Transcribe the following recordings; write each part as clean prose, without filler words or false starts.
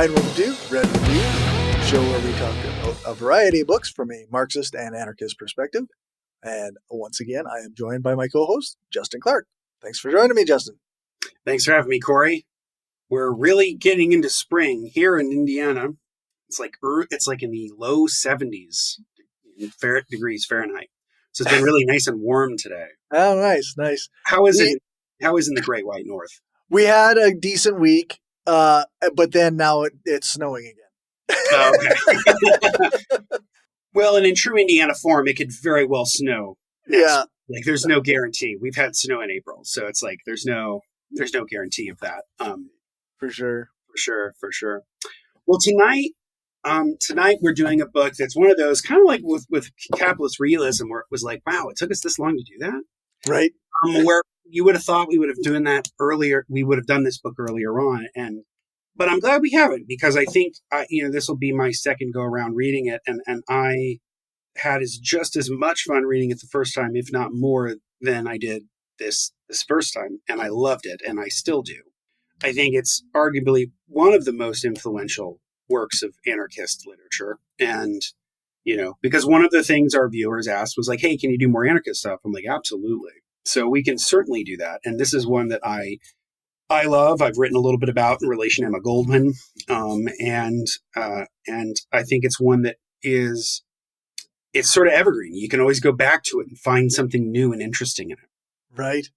912 Red Reviews, show where we talk about a variety of books from a Marxist and anarchist perspective. And once again, I am joined by my co-host, Justin Clark. Thanks for joining me, Justin. Thanks for having me, Corey. We're really getting into spring here in Indiana. It's like in the low 70s degrees Fahrenheit. So it's been really nice and warm today. Oh, nice. How is it in the Great White North? We had a decent week, but then now it's snowing again. Oh, okay. Well, and in true Indiana form, it could very well snow. Yeah. Like there's no guarantee. We've had snow in April, so it's like there's no guarantee of that. For sure. Well, tonight we're doing a book that's one of those kind of like with capitalist realism, where it was like, wow, it took us this long to do that, right? Where you would have thought we would have done that earlier. We would have done this book earlier on, but I'm glad we haven't, because I think this will be my second go around reading it, and I had just as much fun reading it the first time, if not more, than I did this first time, and I loved it, and I still do. I think it's arguably one of the most influential works of anarchist literature, and because one of the things our viewers asked was like, hey, can you do more anarchist stuff? I'm like, absolutely. So we can certainly do that, and this is one that I love. I've written a little bit about in relation to Emma Goldman, and I think it's one that it's sort of evergreen. You can always go back to it and find something new and interesting in it. Right.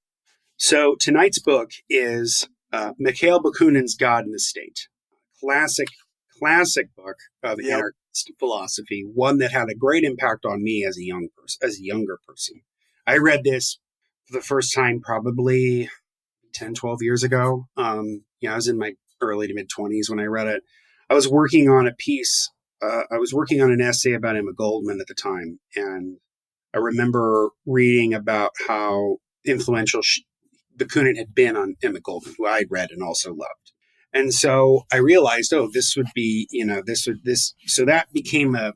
So tonight's book is Mikhail Bakunin's God and the State. Classic book of anarchist philosophy. One that had a great impact on me as a younger person. I read this for the first time probably 10, 12 years ago. I was in my early to mid 20s when I read it. I was working on a piece. I was working on an essay about Emma Goldman at the time, and I remember reading about how influential Bakunin had been on Emma Goldman, who I had read and also loved. And so I realized, this would be, so that became a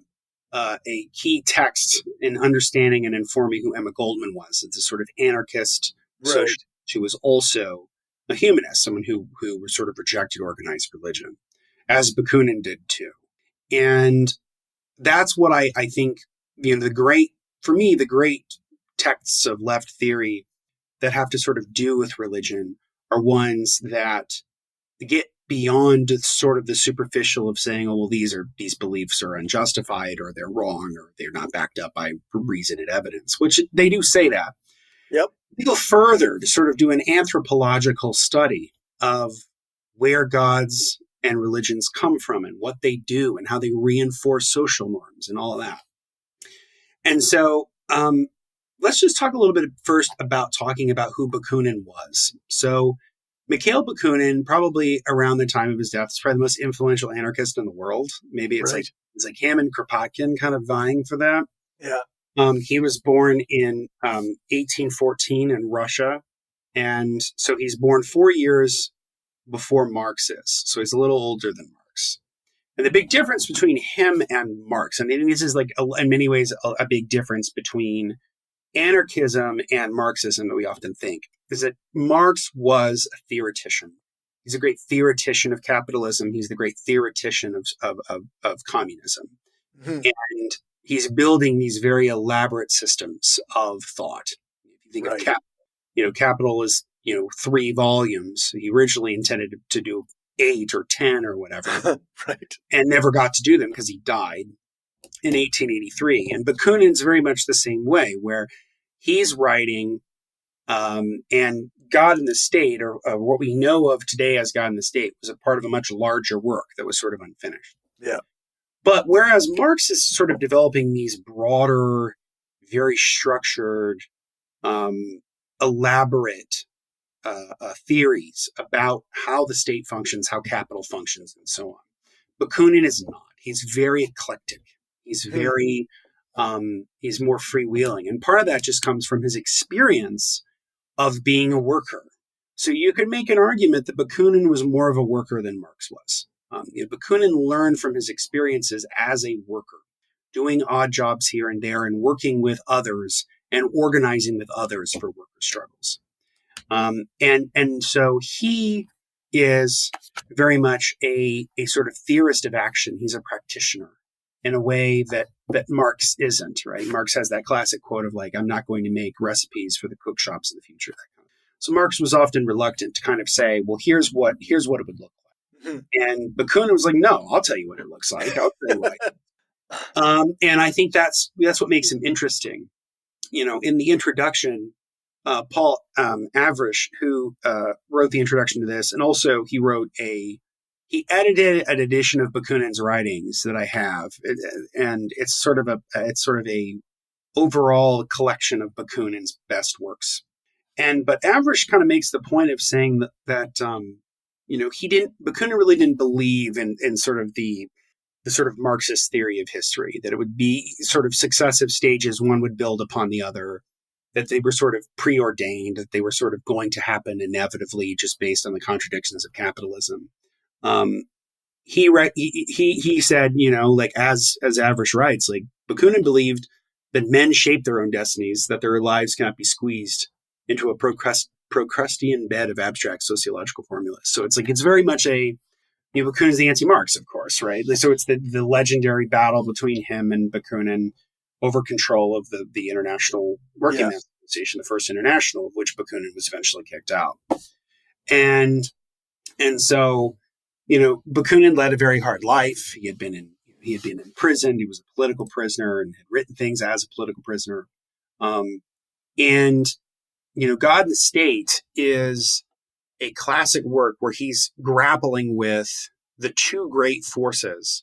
key text in understanding and informing who Emma Goldman was. It's a sort of anarchist socialist. She was also a humanist, someone who sort of rejected organized religion, as Bakunin did too. And that's what I think, the great texts of left theory that have to sort of do with religion are ones that get beyond sort of the superficial of saying, oh, well, these beliefs are unjustified, or they're wrong, or they're not backed up by reason and evidence, which they do say that. Yep. They go further to sort of do an anthropological study of where gods and religions come from and what they do and how they reinforce social norms and all of that. And so let's just talk a little bit first about talking about who Bakunin was. So Mikhail Bakunin, probably around the time of his death, is probably the most influential anarchist in the world. Maybe it's like him and Kropotkin kind of vying for that. Yeah. He was born in 1814 in Russia. And so he's born 4 years before Marx is. So he's a little older than Marx. And the big difference between him and Marx, and this is like in many ways a big difference between anarchism and Marxism that we often think, is that Marx was a theoretician. He's a great theoretician of capitalism. He's the great theoretician of communism. Mm-hmm. And he's building these very elaborate systems of thought. If you think of Capital, Capital is 3 volumes. He originally intended to do 8 or 10 or whatever, right? And never got to do them because he died in 1883. And Bakunin's very much the same way, where he's writing, and God and the State, or what we know of today as God and the State, was a part of a much larger work that was sort of unfinished. Yeah. But whereas Marx is sort of developing these broader, very structured, elaborate theories about how the state functions, how capital functions, and so on, Bakunin is not. He's very eclectic. He's very, he's more freewheeling. And part of that just comes from his experience of being a worker. So you could make an argument that Bakunin was more of a worker than Marx was. Bakunin learned from his experiences as a worker, doing odd jobs here and there and working with others and organizing with others for worker struggles. And so he is very much a sort of theorist of action. He's a practitioner in a way that Marx isn't, right? Marx has that classic quote of like, I'm not going to make recipes for the cook shops of the future. So Marx was often reluctant to kind of say, well, here's what it would look like. And Bakunin was like, no, I'll tell you what it looks like. I'll tell you what and I think that's what makes him interesting. In the introduction, Paul Avrish, who wrote the introduction to this, and also he edited an edition of Bakunin's writings that I have, and it's sort of a overall collection of Bakunin's best works. But Avrish kind of makes the point of saying that Bakunin really didn't believe in sort of the sort of Marxist theory of history, that it would be sort of successive stages, one would build upon the other, that they were sort of preordained, that they were sort of going to happen inevitably just based on the contradictions of capitalism. He said, like as Avrish writes, like Bakunin believed that men shape their own destinies, that their lives cannot be squeezed into a Procrustean bed of abstract sociological formulas. So it's very much Bakunin's the anti-Marx, of course, right? So it's the legendary battle between him and Bakunin over control of the International Working Men's Association, the first international, of which Bakunin was eventually kicked out. And so, Bakunin led a very hard life. He had been in prison. He was a political prisoner and had written things as a political prisoner. God and the State is a classic work where he's grappling with the two great forces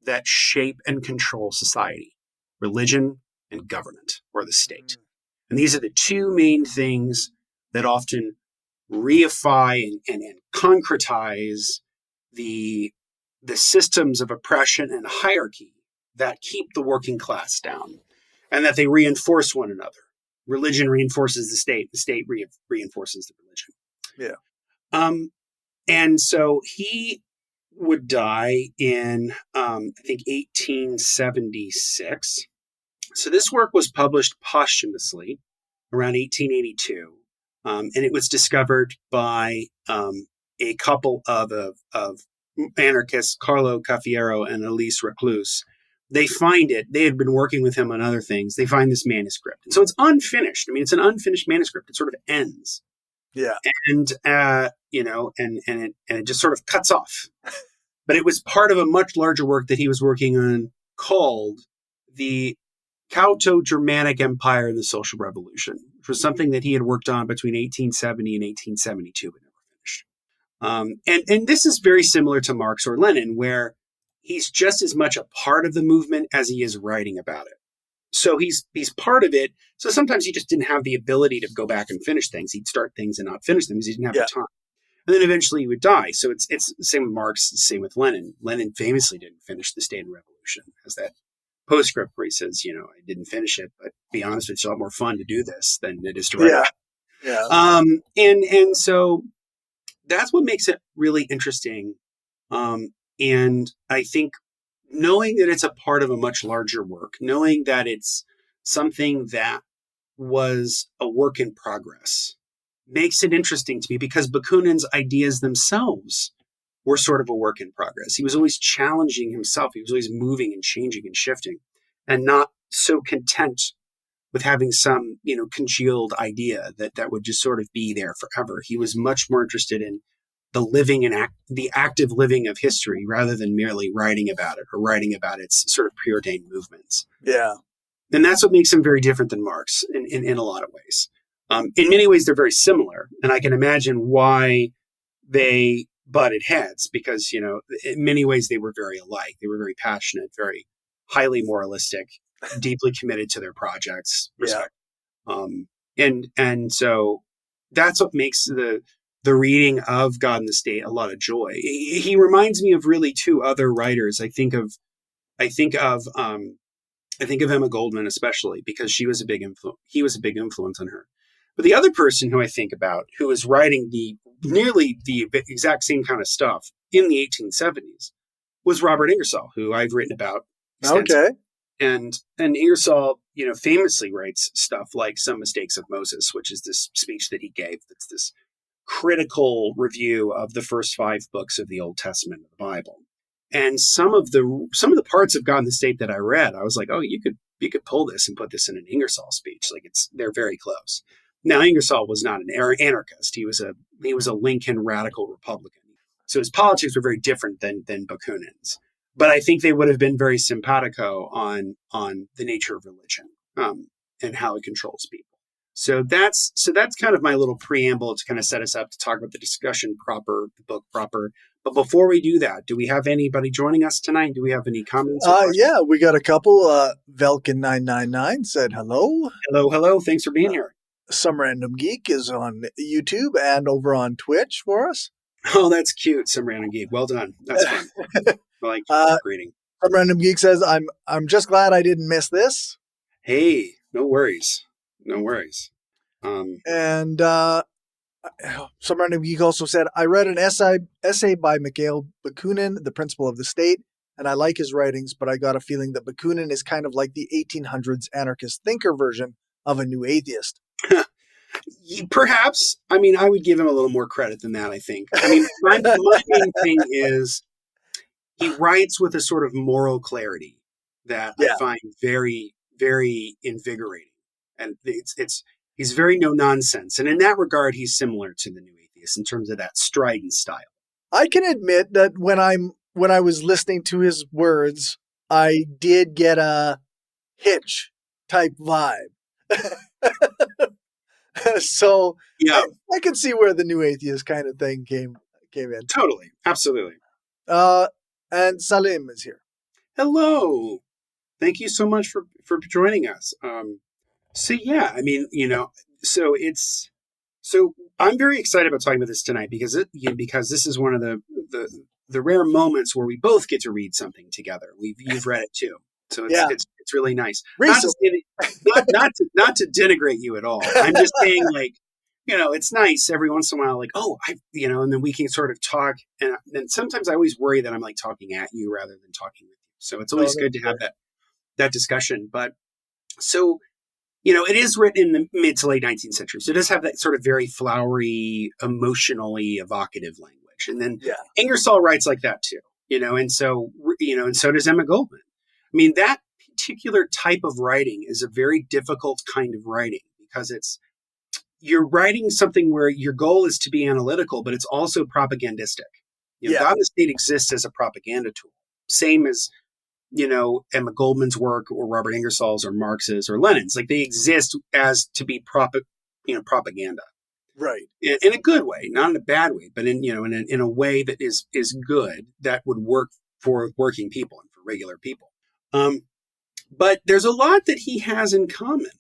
that shape and control society: religion and government, or the state. And these are the two main things that often reify and concretize the systems of oppression and hierarchy that keep the working class down, and that they reinforce one another. Religion reinforces the state reinforces the religion. Yeah. And so he would die in, I think, 1876. So this work was published posthumously around 1882. And it was discovered by a couple of anarchists, Carlo Caffiero and Elise Reclus. They find it. They had been working with him on other things. They find this manuscript. And so it's unfinished. I mean, it's an unfinished manuscript. It sort of ends. Yeah. And, and it just sort of cuts off. But it was part of a much larger work that he was working on called The Cauto-Germanic Empire and the Social Revolution, which was something that he had worked on between 1870 and 1872, but never finished. And this is very similar to Marx or Lenin, where he's just as much a part of the movement as he is writing about it. So he's part of it. So sometimes he just didn't have the ability to go back and finish things. He'd start things and not finish them because he didn't have the time. And then eventually he would die. So it's the same with Marx, the same with Lenin. Lenin famously didn't finish The State and Revolution. Has that postscript where he says, I didn't finish it, but to be honest, it's a lot more fun to do this than it is to write. Yeah. And so that's what makes it really interesting. And I think knowing that it's a part of a much larger work, knowing that it's something that was a work in progress, makes it interesting to me, because Bakunin's ideas themselves were sort of a work in progress. He was always challenging himself. He was always moving and changing and shifting, and not so content with having some, congealed idea that would just sort of be there forever. He was much more interested in the living and the active living of history, rather than merely writing about it or writing about its sort of preordained movements. Yeah. And that's what makes him very different than Marx in a lot of ways. In many ways, they're very similar. And I can imagine why they butted heads, because, in many ways they were very alike. They were very passionate, very highly moralistic, deeply committed to their projects. Respect. And so that's what makes the reading of God and the State a lot of joy. He reminds me of really two other writers. I think of Emma Goldman, especially because he was a big influence on her. But the other person who I think about, who is writing nearly the exact same kind of stuff in the 1870s, was Robert Ingersoll, who I've written about extensively. Okay. And Ingersoll, famously writes stuff like Some Mistakes of Moses, which is this speech that he gave. That's this critical review of the first 5 books of the Old Testament of the Bible. And some of the parts of God in the State that I read, I was like, oh, you could pull this and put this in an Ingersoll speech. Like they're very close. Now, Ingersoll was not an anarchist. He was a Lincoln radical Republican. So his politics were very different than Bakunin's. But I think they would have been very simpatico on the nature of religion and how it controls people. So that's kind of my little preamble to kind of set us up to talk about the discussion proper, the book proper. But before we do that, do we have anybody joining us tonight? Do we have any comments? Yeah, we got a couple. Velkin999 said hello. Hello. Thanks for being here. Some Random Geek is on YouTube and over on Twitch for us. Oh, that's cute. Some Random Geek. Well done. That's fun. I like greeting. Some Random Geek says, I'm just glad I didn't miss this. Hey, no worries. And some Random Geek also said, I read an essay by Mikhail Bakunin, The Principle of the State, and I like his writings, but I got a feeling that Bakunin is kind of like the 1800s anarchist thinker version of a new atheist. Perhaps. I mean, I would give him a little more credit than that, I think. I mean, my main thing is he writes with a sort of moral clarity that I find very, very invigorating. And he's very no nonsense. And in that regard, he's similar to the new atheist in terms of that strident style. I can admit that when I was listening to his words, I did get a Hitch type vibe. So yeah, I can see where the new atheist kind of thing came in. Totally. Absolutely. And Salim is here. Hello. Thank you so much for joining us. So yeah, I mean, so I'm very excited about talking about this tonight because this is one of the rare moments where we both get to read something together. You've read it too. So it's really nice. Not to denigrate you at all. I'm just saying, like, it's nice every once in a while, like, and then we can sort of talk. And sometimes I always worry that I'm like talking at you rather than talking with you. So it's always good to have that discussion. But so, it is written in the mid to late 19th century. So it does have that sort of very flowery, emotionally evocative language. And then Ingersoll writes like that too, and so does Emma Goldman. I mean, that particular type of writing is a very difficult kind of writing because you're writing something where your goal is to be analytical, but it's also propagandistic. God in the State exists as a propaganda tool. Same as, Emma Goldman's work or Robert Ingersoll's or Marx's or Lenin's. Like they exist as to be propaganda. Right. In a good way, not in a bad way, but in a way that is good, that would work for working people and for regular people. But there's a lot that he has in common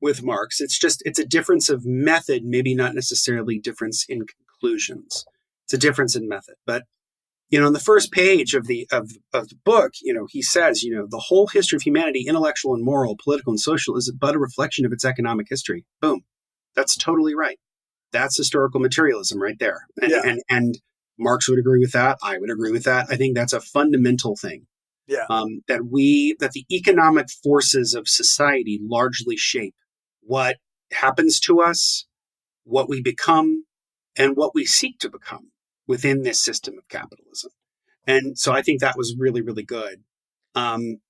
with Marx. It's a difference of method, maybe not necessarily difference in conclusions. It's a difference in method. But, on the first page of the book, he says, the whole history of humanity, intellectual and moral, political and social, is but a reflection of its economic history. Boom. That's totally right. That's historical materialism right there. And Marx would agree with that. I would agree with that. I think that's a fundamental thing. Yeah. That the economic forces of society largely shape what happens to us, what we become, and what we seek to become within this system of capitalism. And so I think that was really, really good. When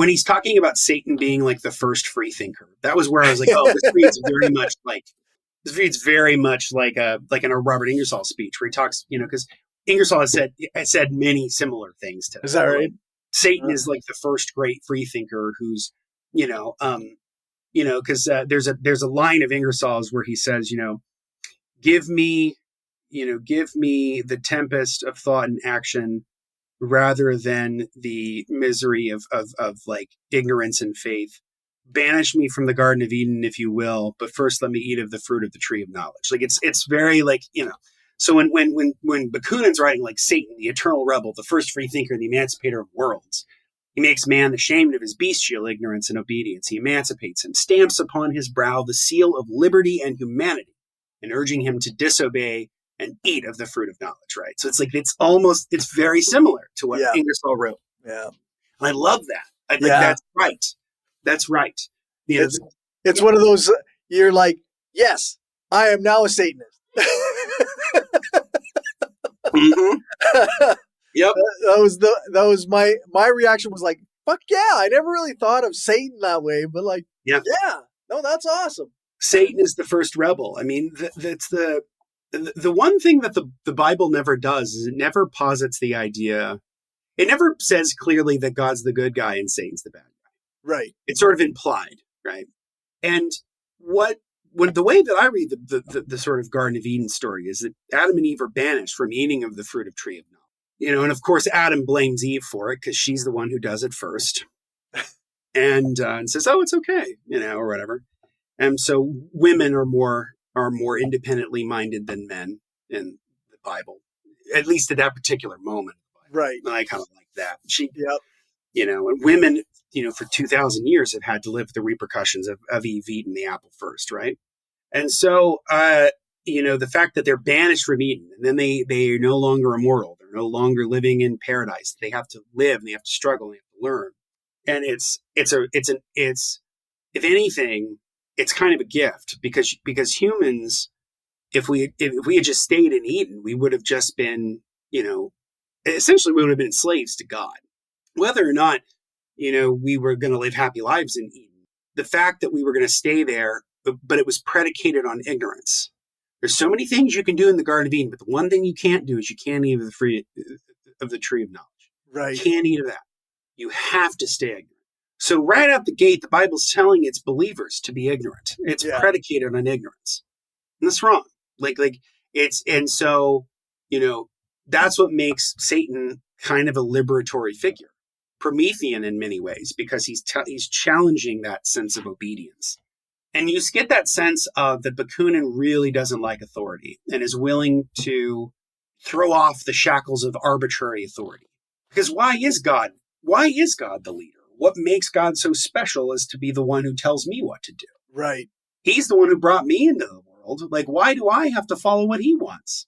he's talking about Satan being like the first free thinker, that was where I was like, oh, this reads very much like in a Robert Ingersoll speech where he talks, because Ingersoll has said many similar things to that. Is that right? Satan is like the first great free thinker who's, because there's a line of Ingersoll's where he says, give me the tempest of thought and action rather than the misery of like ignorance and faith. Banish me from the Garden of Eden, if you will, but first let me eat of the fruit of the tree of knowledge. Like it's very like, So when Bakunin's writing like Satan, the eternal rebel, the first free thinker, the emancipator of worlds, he makes man ashamed of his bestial ignorance and obedience. He emancipates him, stamps upon his brow the seal of liberty and humanity, and urging him to disobey and eat of the fruit of knowledge, right? So it's like, it's very similar to what Ingersoll wrote. Yeah. And I love that. I think that's right. That's right. It's one of those, you're like, yes, I am now a Satanist. Mm-hmm. Yep. That was my reaction was like, fuck yeah, I never really thought of Satan that way, but like, Yeah. yeah, no, that's awesome. Satan is the first rebel. I mean, that's the one thing that the Bible never does is it never posits the idea. It never says clearly that God's the good guy and Satan's the bad guy. Right. It's sort of implied, right? And when the way that I read the sort of Garden of Eden story is that Adam and Eve are banished from eating of the fruit of tree of knowledge. And of course Adam blames Eve for it because she's the one who does it first, and says, "Oh, it's okay," or whatever. And so women are more independently minded than men in the Bible, at least at that particular moment. Right. And I kind of like that. Yep. And women, for 2,000 years have had to live the repercussions of Eve eating the apple first, right? And so, the fact that they're banished from Eden, and then they are no longer immortal, they're no longer living in paradise. They have to live, and they have to struggle, and they have to learn. And it's if anything, it's kind of a gift because humans, if we had just stayed in Eden, we would have just been, essentially we would have been slaves to God. Whether or not, we were going to live happy lives in Eden, the fact that we were going to stay there, but it was predicated on ignorance. There's so many things you can do in the Garden of Eden, but the one thing you can't do is you can't eat of the tree of knowledge. Right. You can't eat of that. You have to stay ignorant. So right out the gate, the Bible's telling its believers to be ignorant. It's predicated on ignorance. And that's wrong. So, that's what makes Satan kind of a liberatory figure. Promethean in many ways, because he's challenging that sense of obedience. And you get that sense of that Bakunin really doesn't like authority and is willing to throw off the shackles of arbitrary authority. Because why is God the leader? What makes God so special as to be the one who tells me what to do? Right. He's the one who brought me into the world. Like, why do I have to follow what he wants?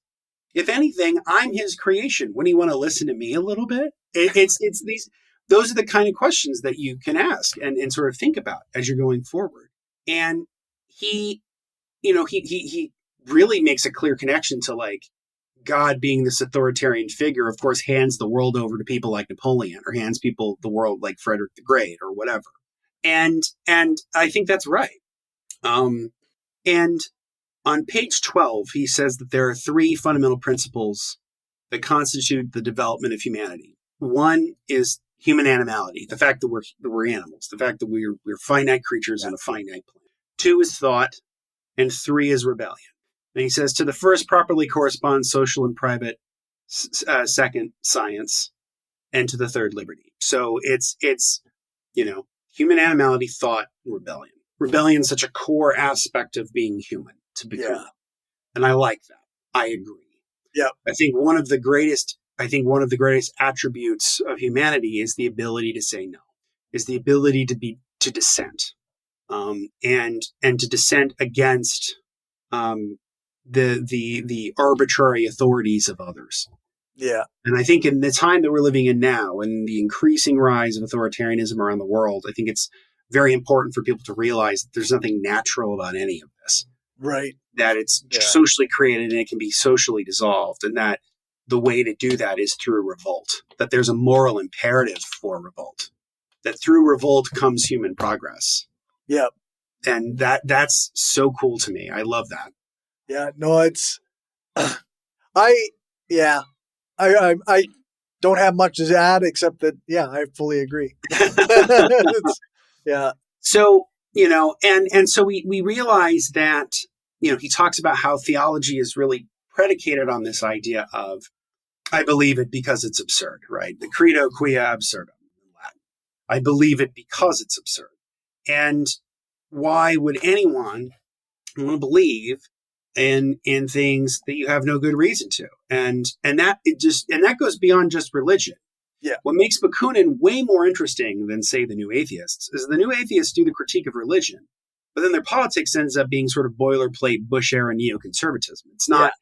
If anything, I'm his creation. Wouldn't he want to listen to me a little bit? Those are the kind of questions that you can ask and sort of think about as you're going forward. And he really makes a clear connection to like God being this authoritarian figure, of course, hands the world over to people like Napoleon or hands people the world like Frederick the Great or whatever. And I think that's right. And on page 12, he says that there are three fundamental principles that constitute the development of humanity. One is human animality, the fact that we're animals, the fact that we're finite creatures on a finite planet. Two is thought, and three is rebellion. And he says to the first properly corresponds social and private, second science, and to the third liberty. So it's human animality, thought, and rebellion. Rebellion is such a core aspect of being human to become. Yeah. And I like that. I agree. Yeah. I think one of the greatest attributes of humanity is the ability to say no, is the ability to dissent, and to dissent against the arbitrary authorities of others. Yeah. And I think in the time that we're living in now and the increasing rise of authoritarianism around the world, I think it's very important for people to realize that there's nothing natural about any of this. Right. That it's socially created and it can be socially dissolved, and that the way to do that is through revolt, that there's a moral imperative for revolt, that through revolt comes human progress. Yeah. And that's so cool to me. I love that. Yeah, no, it's, I don't have much to add except that, I fully agree. Yeah. So, and so we realize that, he talks about how theology is really predicated on this idea of, I believe it because it's absurd, right? The credo quia absurdum in Latin. I believe it because it's absurd. And why would anyone want to believe in things that you have no good reason to? And that goes beyond just religion. Yeah. What makes Bakunin way more interesting than, say, the New Atheists is the New Atheists do the critique of religion, but then their politics ends up being sort of boilerplate Bush-era neoconservatism. It's not.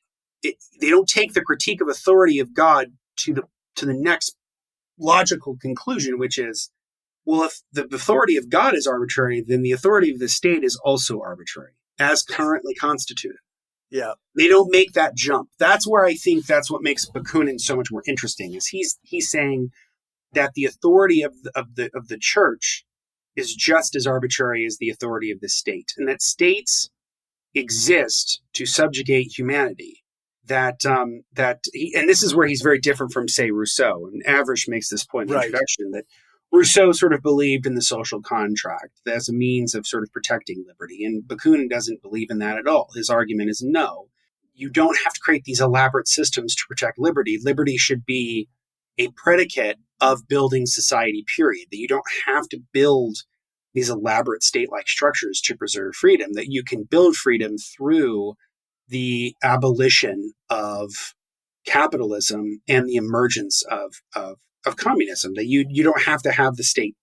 They don't take the critique of authority of God to the next logical conclusion, which is, well, if the authority of God is arbitrary, then the authority of the state is also arbitrary, as currently constituted. Yeah. They don't make that jump. That's where I think that's what makes Bakunin so much more interesting. Is he's saying that the authority of the church is just as arbitrary as the authority of the state, and that states exist to subjugate humanity. And this is where he's very different from, say, Rousseau. And Avrish makes this point in the Right. introduction that Rousseau sort of believed in the social contract as a means of sort of protecting liberty, and Bakunin doesn't believe in that at all. His argument is no, you don't have to create these elaborate systems to protect liberty. Liberty should be a predicate of building society, period. That you don't have to build these elaborate state-like structures to preserve freedom, that you can build freedom through the abolition of capitalism and the emergence of communism, that you don't have to have the state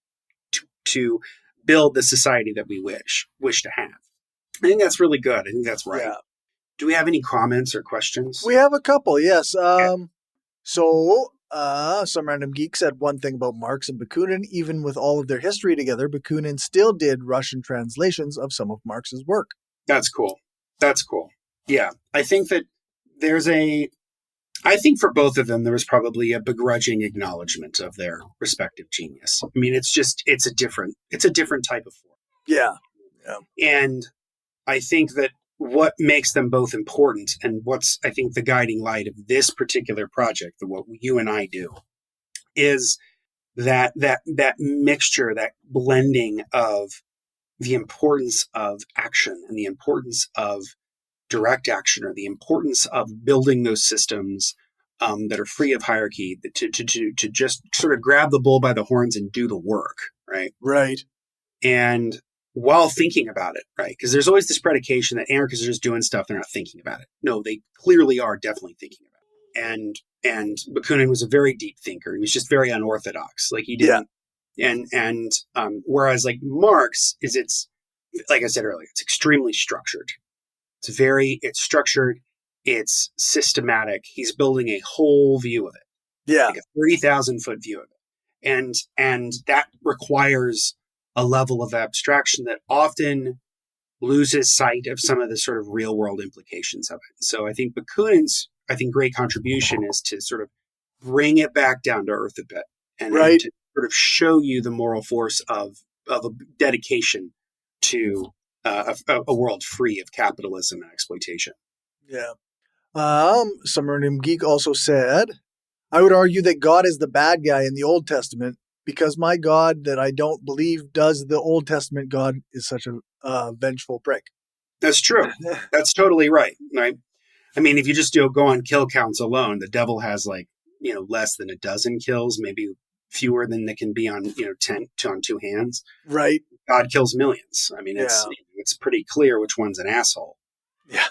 to build the society that we wish to have. I think that's really good. I think that's right. Yeah. Do we have any comments or questions? We have a couple, yes. Okay. Some random geek said one thing about Marx and Bakunin. Even with all of their history together, Bakunin still did Russian translations of some of Marx's work. That's cool. That's cool. Yeah. I think that I think for both of them, there was probably a begrudging acknowledgement of their respective genius. I mean, it's a different type of form. Yeah. And I think that what makes them both important, and what's, I think, the guiding light of this particular project, what you and I do, is that mixture, that blending of the importance of action and the importance of direct action, or the importance of building those systems that are free of hierarchy, to just sort of grab the bull by the horns and do the work, right? Right. And while thinking about it, right? Because there's always this predication that anarchists are just doing stuff, they're not thinking about it. No, they clearly are definitely thinking about it. And Bakunin was a very deep thinker. He was just very unorthodox. Like he didn't. Yeah. Whereas like Marx it's like I said earlier, it's extremely structured. It's structured. It's systematic. He's building a whole view of it. Yeah. Like a 30,000-foot view of it. And that requires a level of abstraction that often loses sight of some of the sort of real world implications of it. So I think Bakunin's great contribution is to sort of bring it back down to earth a bit, and to sort of show you the moral force of a dedication to a world free of capitalism and exploitation. Yeah. Some random geek also said, I would argue that God is the bad guy in the Old Testament, because my God that I don't believe does the Old Testament God is such a vengeful prick. That's true. That's totally right. Right. I mean, if you just go on kill counts alone, the devil has less than a dozen kills, maybe fewer than they can be on 10 on two hands. Right. God kills millions. I mean, it's pretty clear which one's an asshole. Yeah.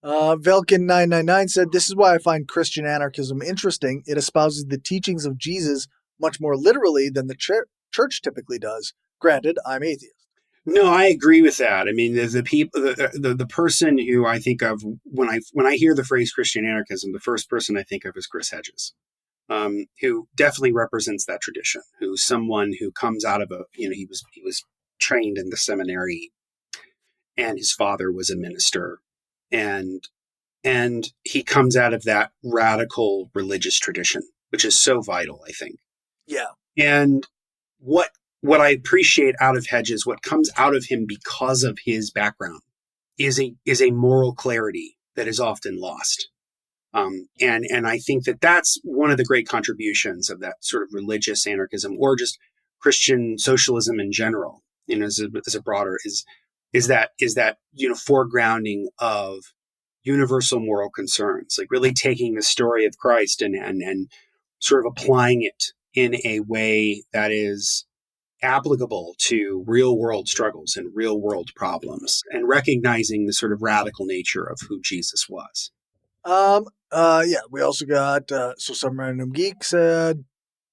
Velkin999 said, this is why I find Christian anarchism interesting. It espouses the teachings of Jesus much more literally than the church typically does. Granted, I'm atheist. No, I agree with that. I mean, the person who I think of when I hear the phrase Christian anarchism, the first person I think of is Chris Hedges, who definitely represents that tradition. Who's someone who comes out of he was trained in the seminary, and his father was a minister, and he comes out of that radical religious tradition, which is so vital, I think. Yeah. And what I appreciate out of Hedges, what comes out of him because of his background, is a moral clarity that is often lost. And I think that that's one of the great contributions of that sort of religious anarchism, or just Christian socialism in general, as a broader, is that foregrounding of universal moral concerns, like really taking the story of Christ and sort of applying it in a way that is applicable to real world struggles and real world problems, and recognizing the sort of radical nature of who Jesus was. We also got, some random geek said,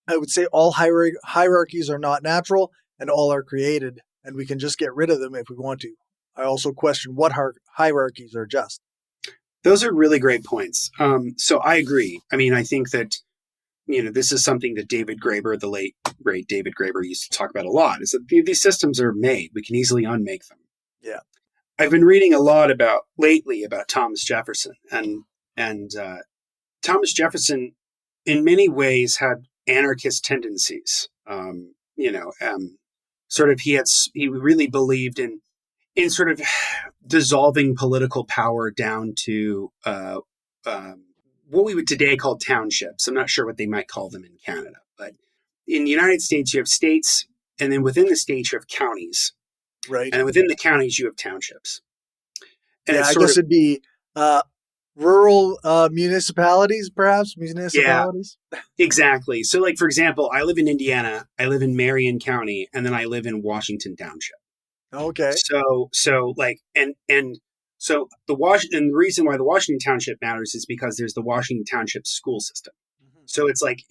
I would say all hierarchies are not natural and all are created, and we can just get rid of them if we want to. I also question what hierarchies are just. Those are really great points. So I agree. I mean, I think that, this is something that David Graeber, the late great David Graeber, used to talk about a lot, is that these systems are made. We can easily unmake them. Yeah. I've been reading a lot lately about Thomas Jefferson, and Thomas Jefferson, in many ways, had anarchist tendencies. Sort of he really believed in sort of dissolving political power down to what we would today call townships. I'm not sure what they might call them in Canada, but in the United States, you have states, and then within the states, you have counties. Right. And within the counties, you have townships. And Yeah, I guess it'd be rural municipalities, perhaps municipalities. Yeah, exactly. So, like, for example, I live in Indiana, I live in Marion County, and then I live in Washington Township. Okay. So like, and so the reason why the Washington Township matters is because there's the Washington Township school system. So it's like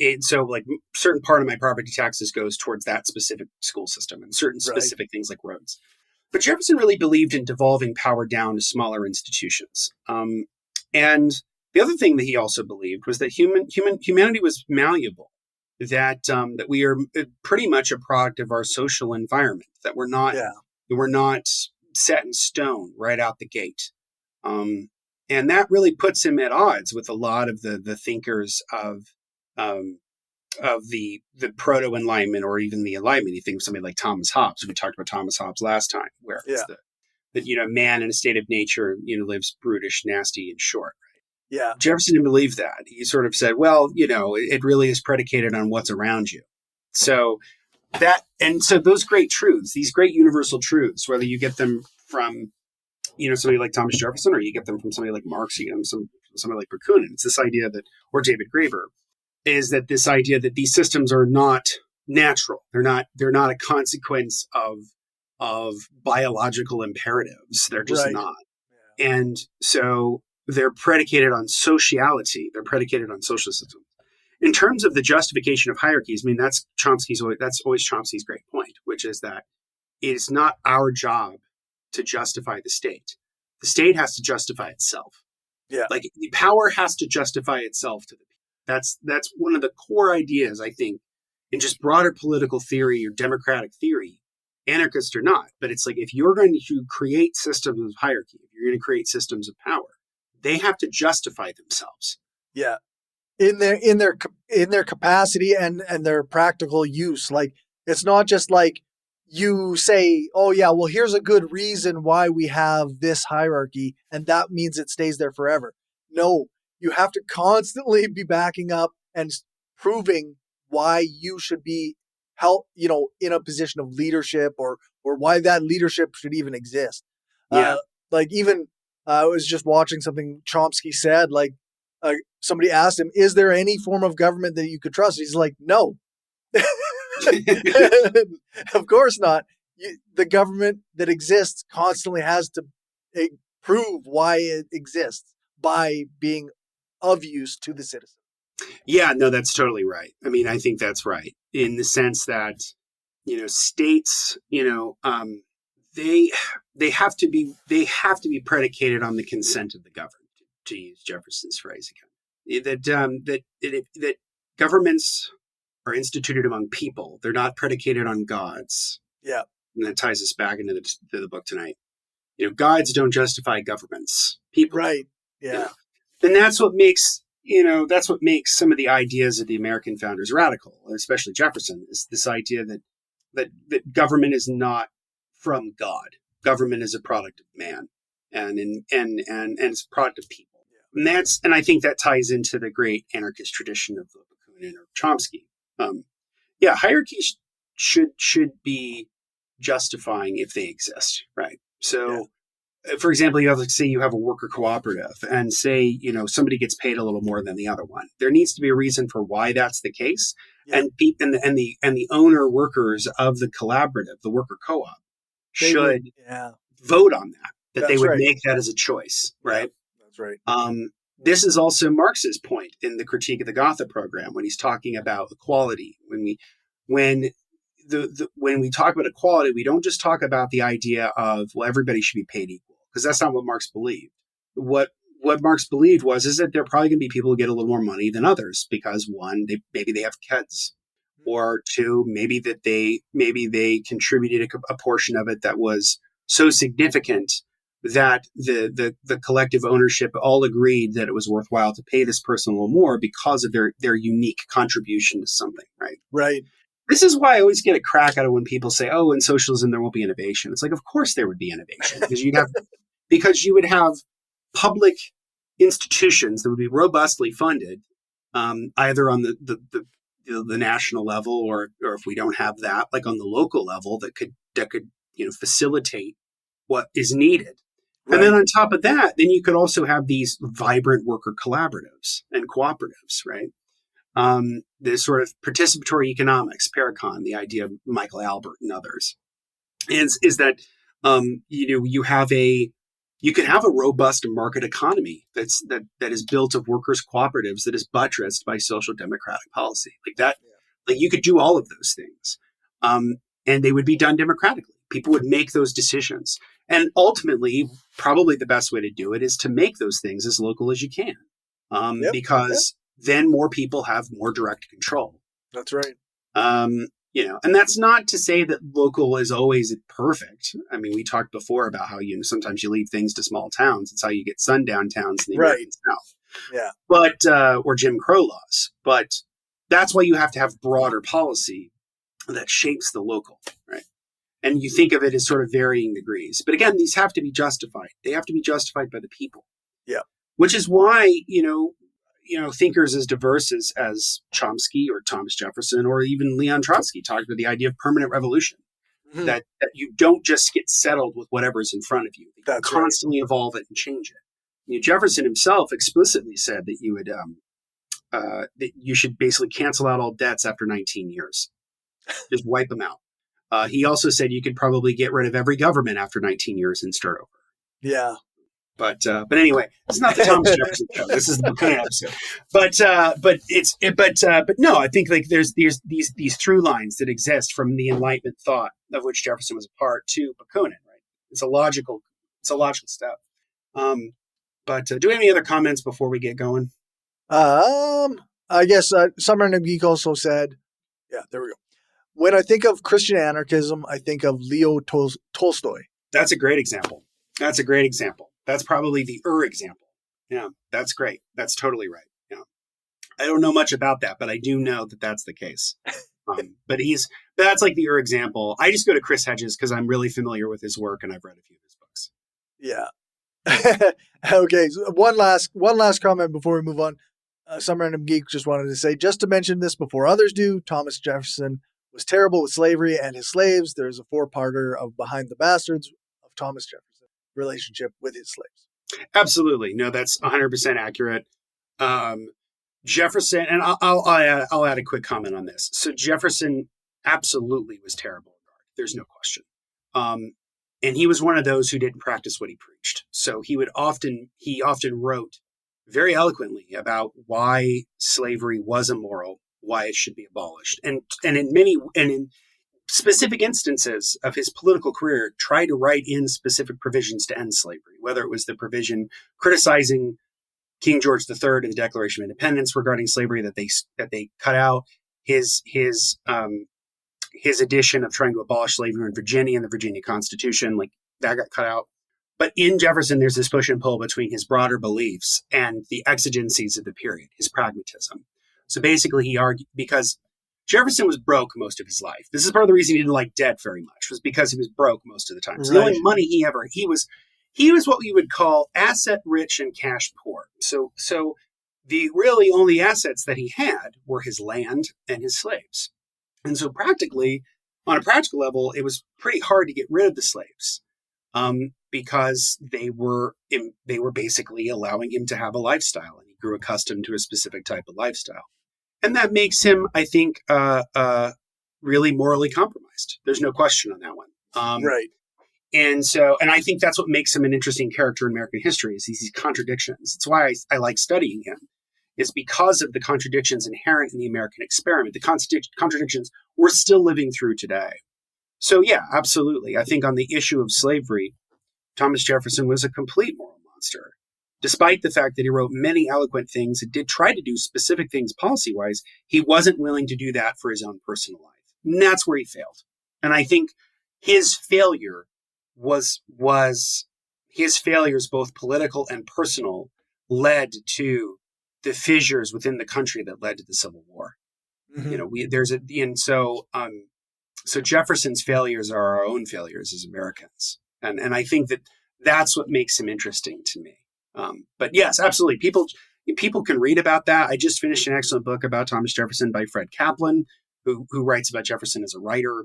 certain part of my property taxes goes towards that specific school system and certain specific things like roads. But Jefferson really believed in devolving power down to smaller institutions. And the other thing that he also believed was that humanity was malleable, that we are pretty much a product of our social environment, that we're not set in stone right out the gate. And that really puts him at odds with a lot of the thinkers of the proto-Enlightenment or even the Enlightenment. You think of somebody like Thomas Hobbes. We talked about Thomas Hobbes last time, where it's that man in a state of nature lives brutish, nasty, and short. Right? Yeah. Jefferson didn't believe that. He sort of said, well, it really is predicated on what's around you. So those great truths, these great universal truths, whether you get them from somebody like Thomas Jefferson or you get them from somebody like Marx, you get them from somebody like Bakunin, it's this idea that, or David Graeber, is that this idea that these systems are not natural. They're not a consequence of biological imperatives. They're just not. Yeah. And so they're predicated on sociality. They're predicated on social systems. In terms of the justification of hierarchies, I mean, that's always Chomsky's great point, which is that it is not our job to justify the state. The state has to justify itself. Yeah. Like the power has to justify itself to the people. That's one of the core ideas, I think, in just broader political theory or democratic theory, anarchist or not. But it's like, if you're going to create systems of hierarchy, if you're going to create systems of power, they have to justify themselves. Yeah. In their capacity and their practical use. Like, it's not just like you say, oh yeah, well, here's a good reason why we have this hierarchy, and that means it stays there forever. No, you have to constantly be backing up and proving why you should be in a position of leadership or why that leadership should even exist. Yeah. I was just watching something Chomsky said, like, somebody asked him, is there any form of government that you could trust? He's like, no. Of course not. The government that exists constantly has to prove why it exists by being of use to the citizen. Yeah, no, that's totally right. I mean, I think that's right in the sense that, states, they have to be predicated on the consent of the governed, to use Jefferson's phrase again. That governments are instituted among people. They're not predicated on gods. Yeah. And that ties us back into the book tonight. Gods don't justify governments. People. Right. Yeah. And that's what makes some of the ideas of the American founders radical, especially Jefferson, is this idea that government is not from God. Government is a product of man and it's a product of people. And I think that ties into the great anarchist tradition of Bakunin or Chomsky. Hierarchies should be justifying if they exist, right? So, for example, you have a worker cooperative, and say somebody gets paid a little more than the other one. There needs to be a reason for why that's the case, and the owner workers of the collaborative, the worker co-op, should vote on that they would make that as a choice, right? That's right. This is also Marx's point in the Critique of the Gotha program when he's talking about equality. When we talk about equality, we don't just talk about the idea of, well, everybody should be paid equal, because that's not what Marx believed. What Marx believed is that there are probably going to be people who get a little more money than others because, one, maybe they have kids, or two, maybe they contributed a portion of it that was so significant that the collective ownership all agreed that it was worthwhile to pay this person a little more because of their unique contribution to something, right? Right. This is why I always get a crack out of when people say, "Oh, in socialism there won't be innovation." It's like, of course there would be innovation because you would have public institutions that would be robustly funded, either on the national level or if we don't have that, like on the local level that could facilitate what is needed. Right. And then on top of that, then you could also have these vibrant worker collaboratives and cooperatives, right? This sort of participatory economics, Paracon, the idea of Michael Albert and others, is that you can have a robust market economy that is built of workers' cooperatives that is buttressed by social democratic policy like that. Yeah. Like you could do all of those things, and they would be done democratically. People would make those decisions, and ultimately, probably the best way to do it is to make those things as local as you can, because then more people have more direct control. That's right. And that's not to say that local is always perfect. I mean, we talked before about how sometimes you leave things to small towns. It's how you get sundown towns in the American South. Yeah. But or Jim Crow laws. But that's why you have to have broader policy that shapes the local, right? And you think of it as sort of varying degrees. But again, these have to be justified. They have to be justified by the people. Yeah. Which is why, thinkers as diverse as Chomsky or Thomas Jefferson or even Leon Trotsky talked about the idea of permanent revolution, that you don't just get settled with whatever's in front of you. You constantly evolve it and change it. Jefferson himself explicitly said that you would that you should basically cancel out all debts after 19 years. Just wipe them out. He also said you could probably get rid of every government after 19 years and start over. Yeah. But anyway, it's not the Thomas Jefferson show. This is the Bakunin episode. But no, I think like there's these through lines that exist from the Enlightenment thought of which Jefferson was a part to Bakunin. Right? It's a logical step. But do we have any other comments before we get going? I guess Summer and Geek also said, yeah, there we go. When I think of Christian anarchism, I think of Leo Tolstoy. That's a great example. That's probably the example. Yeah, that's great. That's totally right. Yeah, I don't know much about that, but I do know that that's the case. But that's like the example. I just go to Chris Hedges because I'm really familiar with his work and I've read a few of his books. Yeah. Okay. So one last comment before we move on. Some random geek just wanted to say, just to mention this before others do, Thomas Jefferson was terrible with slavery and his slaves. There's a 4-parter of Behind the Bastards of Thomas Jefferson relationship with his slaves. Absolutely. No, that's 100% accurate. Jefferson, and I'll add a quick comment on this. So Jefferson absolutely was terrible. There's no question. And he was one of those who didn't practice what he preached. So he often wrote very eloquently about why slavery was immoral, why it should be abolished. And in specific instances of his political career, tried to write in specific provisions to end slavery, whether it was the provision criticizing King George III and the Declaration of Independence regarding slavery that they cut out, his edition of trying to abolish slavery in Virginia and the Virginia Constitution, like that got cut out. But in Jefferson, there's this push and pull between his broader beliefs and the exigencies of the period, his pragmatism. So basically, he argued because Jefferson was broke most of his life. This is part of the reason he didn't like debt very much, was because he was broke most of the time. So the only money he was what we would call asset rich and cash poor. So the really only assets that he had were his land and his slaves. And so practically, on a practical level, it was pretty hard to get rid of the slaves because they were basically allowing him to have a lifestyle, and he grew accustomed to a specific type of lifestyle. And that makes him, I think, really morally compromised. There's no question on that one. Right. And I think that's what makes him an interesting character in American history, is these contradictions. It's why I like studying him, is because of the contradictions inherent in the American experiment. The contradictions we're still living through today. So yeah, absolutely. I think on the issue of slavery, Thomas Jefferson was a complete moral monster. Despite the fact that he wrote many eloquent things and did try to do specific things policy-wise, he wasn't willing to do that for his own personal life. And that's where he failed. And I think his failure was his failures, both political and personal, led to the fissures within the country that led to the Civil War. So Jefferson's failures are our own failures as Americans. And I think that that's what makes him interesting to me. But yes, absolutely. People can read about that. I just finished an excellent book about Thomas Jefferson by Fred Kaplan, who writes about Jefferson as a writer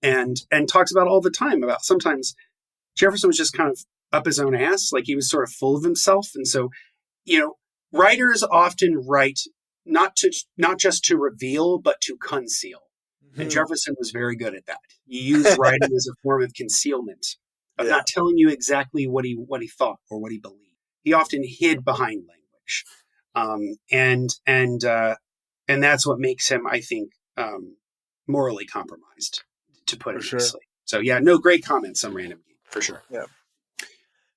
and talks about all the time about sometimes Jefferson was just kind of up his own ass, like he was sort of full of himself. And so, writers often write not just to reveal, but to conceal. Mm-hmm. And Jefferson was very good at that. He used writing as a form of concealment, of not telling you exactly what he thought or what he believed. He often hid behind language, and that's what makes him, I think, morally compromised, to put it nicely. So yeah, no, great comments on Random Geek, for sure. Yeah.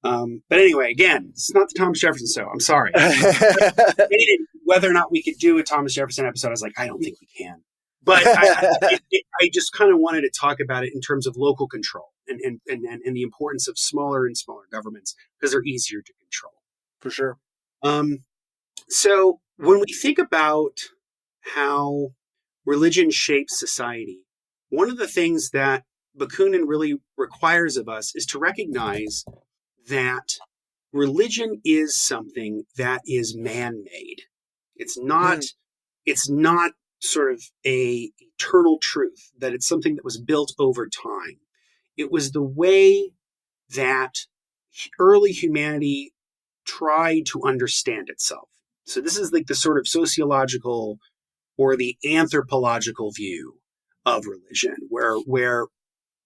But anyway, again, it's not the Thomas Jefferson show. I'm sorry. Whether or not we could do a Thomas Jefferson episode, I was like, I don't think we can. But I just kind of wanted to talk about it in terms of local control and the importance of smaller and smaller governments because they're easier to control. For sure. So when we think about how religion shapes society, one of the things that Bakunin really requires of us is to recognize that religion is something that is man-made. It's not sort of a eternal truth, that it's something that was built over time. It was the way that early humanity tried to understand itself. So this is like the sort of sociological or the anthropological view of religion, where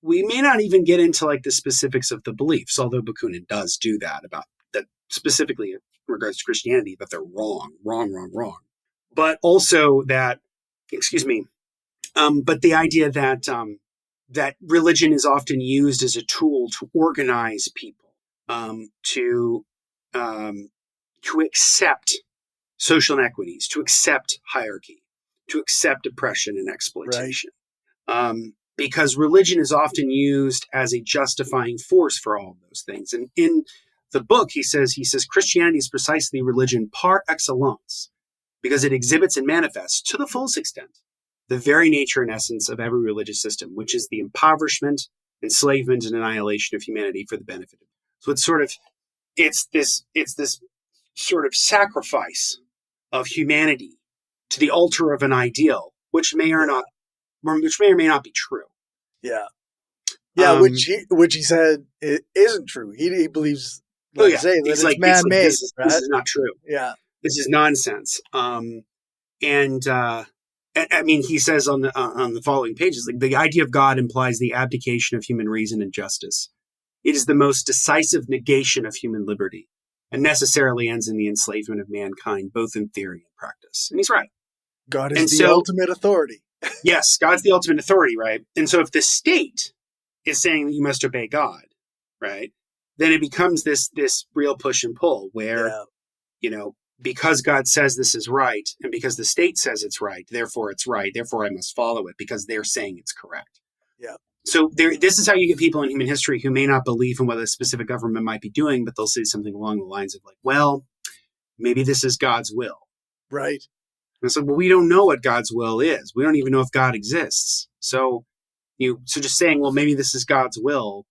we may not even get into like the specifics of the beliefs, although Bakunin does do that about that specifically in regards to Christianity, but they're wrong. But also that, but the idea that that religion is often used as a tool to organize people, to accept social inequities, to accept hierarchy, to accept oppression and exploitation. Right. Because religion is often used as a justifying force for all of those things. And in the book, he says Christianity is precisely religion par excellence, because it exhibits and manifests to the fullest extent the very nature and essence of every religious system, which is the impoverishment, enslavement, and annihilation of humanity for the benefit of. So it's this sort of sacrifice of humanity to the altar of an ideal, which may or may not be true. Yeah. Yeah, which he said it isn't true. He believes, that it's man-made. This is not true. Yeah. This is nonsense. I mean, he says on the following pages, like, the idea of God implies the abdication of human reason and justice. It is the most decisive negation of human liberty, and necessarily ends in the enslavement of mankind, both in theory and practice. And he's right. God is the ultimate authority. Yes, God's the ultimate authority, right? And so if the state is saying that you must obey God, right, then it becomes this real push and pull where, because God says this is right, and because the state says it's right, therefore I must follow it because they're saying it's correct. Yeah. So this is how you get people in human history who may not believe in what a specific government might be doing, but they'll say something along the lines of like, well, maybe this is God's will. Right. And so, well, we don't know what God's will is. We don't even know if God exists. So just saying, well, maybe this is God's will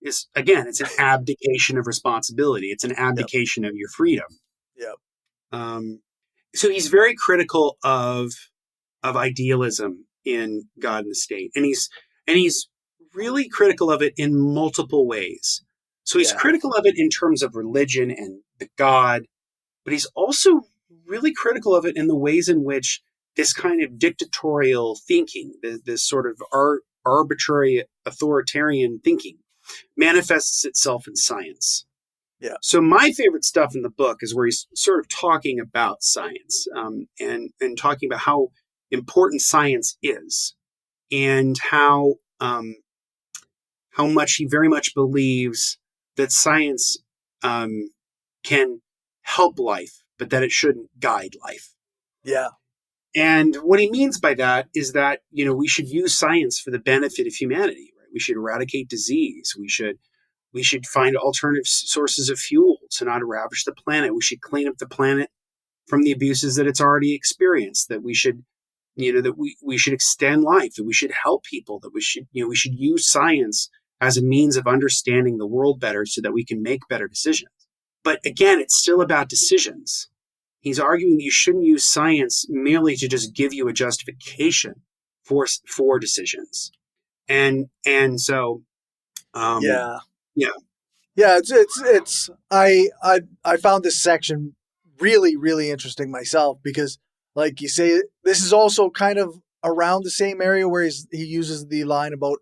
is, again, it's an abdication of responsibility. It's an abdication of your freedom. Yep. So he's very critical of idealism in God and the state. And he's really critical of it in multiple ways. So he's critical of it in terms of religion and the God, but he's also really critical of it in the ways in which this kind of dictatorial thinking, this sort of arbitrary authoritarian thinking, manifests itself in science. Yeah. So my favorite stuff in the book is where he's sort of talking about science, and talking about how important science is, and how much he very much believes that science can help life, but that it shouldn't guide life. Yeah. And what he means by that is that, we should use science for the benefit of humanity, right? We should eradicate disease. We We should find alternative sources of fuel to not ravish the planet. We should clean up the planet from the abuses that it's already experienced, that we should, that we should extend life, that we should help people, that we should use science as a means of understanding the world better so that we can make better decisions. But again, it's still about decisions. He's arguing that you shouldn't use science merely to just give you a justification for decisions. And so, Yeah. yeah. Yeah, it's I found this section really, really interesting myself because, like you say, this is also kind of around the same area where he uses the line about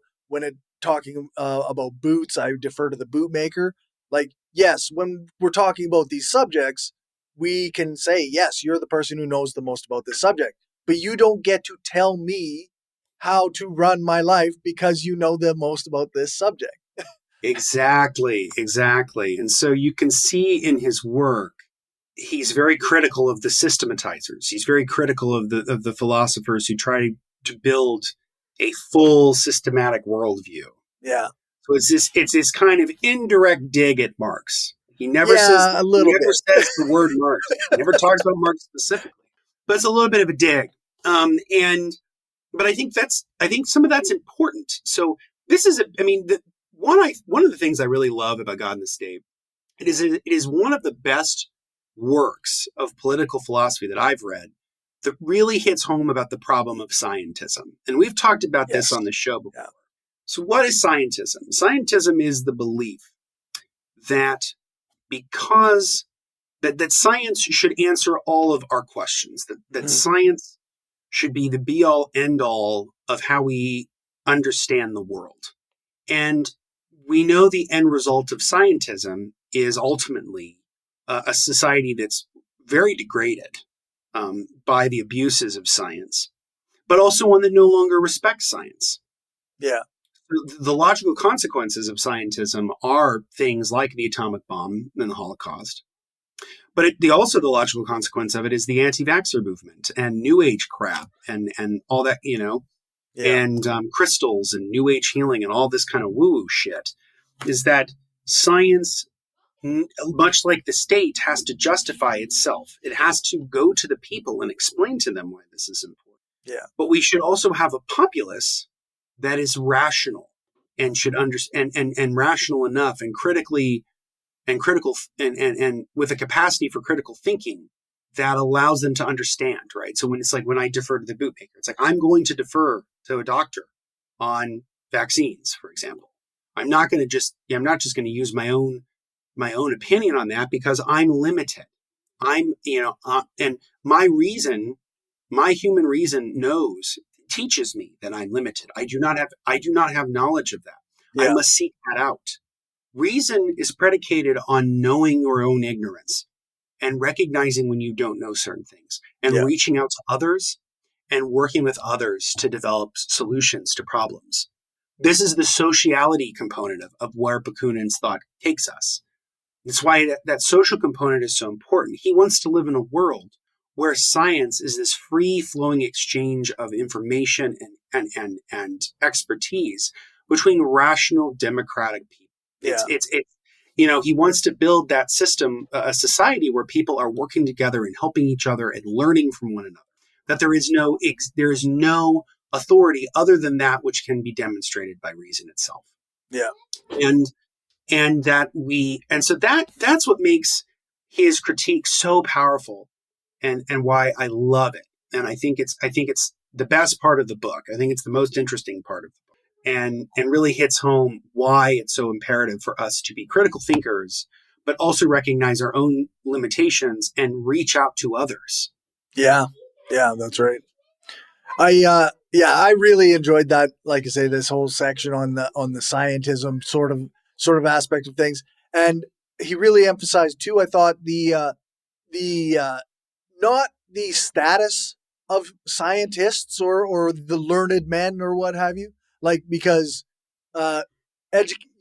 talking about boots, I defer to the boot maker. Like, yes, when we're talking about these subjects, we can say, yes, you're the person who knows the most about this subject, but you don't get to tell me how to run my life because you know the most about this subject. Exactly. And so you can see in his work, he's very critical of the systematizers. He's very critical of the philosophers who try to build a full systematic worldview. Yeah. So it's this kind of indirect dig at Marx. He never says the word Marx. He never talks about Marx specifically, but it's a little bit of a dig. But I think some of that's important. So this is, one of the things I really love about God in the State, it is one of the best works of political philosophy that I've read that really hits home about the problem of scientism. And we've talked about this on the show before. Yeah. So what is scientism? Scientism is the belief that that science should answer all of our questions, that science should be the be-all, end-all of how we understand the world. And we know the end result of scientism is ultimately a society that's very degraded by the abuses of science, but also one that no longer respects science. Yeah. The logical consequences of scientism are things like the atomic bomb and the Holocaust. But the logical consequence of it is the anti-vaxxer movement and New Age crap and all that, and crystals and New Age healing and all this kind of woo-woo shit, is that science, much like the state, has to justify itself. It has to go to the people and explain to them why this is important. Yeah. But we should also have a populace that is rational and should understand and rational enough and critical and with a capacity for critical thinking that allows them to understand, right? So when I defer to the bootmaker, it's like I'm going to defer to a doctor on vaccines, for example. I'm not just going to use my own opinion on that because I'm limited. And my human reason teaches me that I'm limited. I do not have knowledge of that. Yeah. I must seek that out. Reason is predicated on knowing your own ignorance and recognizing when you don't know certain things and reaching out to others and working with others to develop solutions to problems. This is the sociality component of where Bakunin's thought takes us. That's why that social component is so important. He wants to live in a world where science is this free-flowing exchange of information and expertise between rational, democratic people. He wants to build that system, a society where people are working together and helping each other and learning from one another. That there is no authority other than that which can be demonstrated by reason itself. Yeah, so that's what makes his critique so powerful, and why I love it. And I think it's the best part of the book. I think it's the most interesting part of the book. And really hits home why it's so imperative for us to be critical thinkers, but also recognize our own limitations and reach out to others. Yeah, that's right. I really enjoyed that. Like I say, this whole section on the scientism sort of aspect of things, and he really emphasized too. I thought the not the status of scientists or the learned men or what have you. Like, because you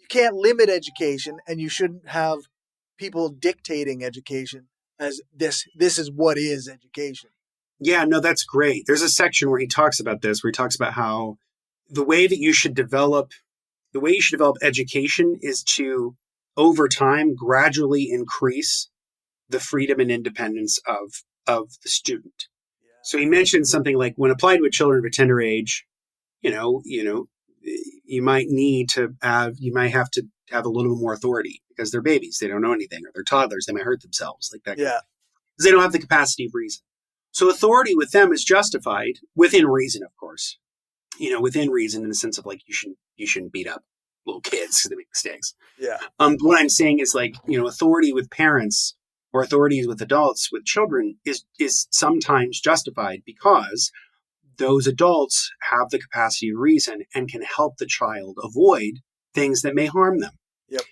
can't limit education, and you shouldn't have people dictating education as this is what is education. Yeah, no, that's great. There's a section where he talks about this, where he talks about how the way you should develop education is to over time, gradually increase the freedom and independence of the student. Yeah. So he mentioned something like when applied with children of a tender age, you might have to have a little bit more authority because they're babies. They don't know anything, or they're toddlers. They might hurt themselves, like that. Yeah. Because they don't have the capacity of reason. So authority with them is justified within reason, of course. Within reason in the sense of like you shouldn't beat up little kids because they make mistakes. Yeah. What I'm saying is like, authority with parents or authorities with adults, with children is sometimes justified because those adults have the capacity of reason and can help the child avoid things that may harm them. Yep.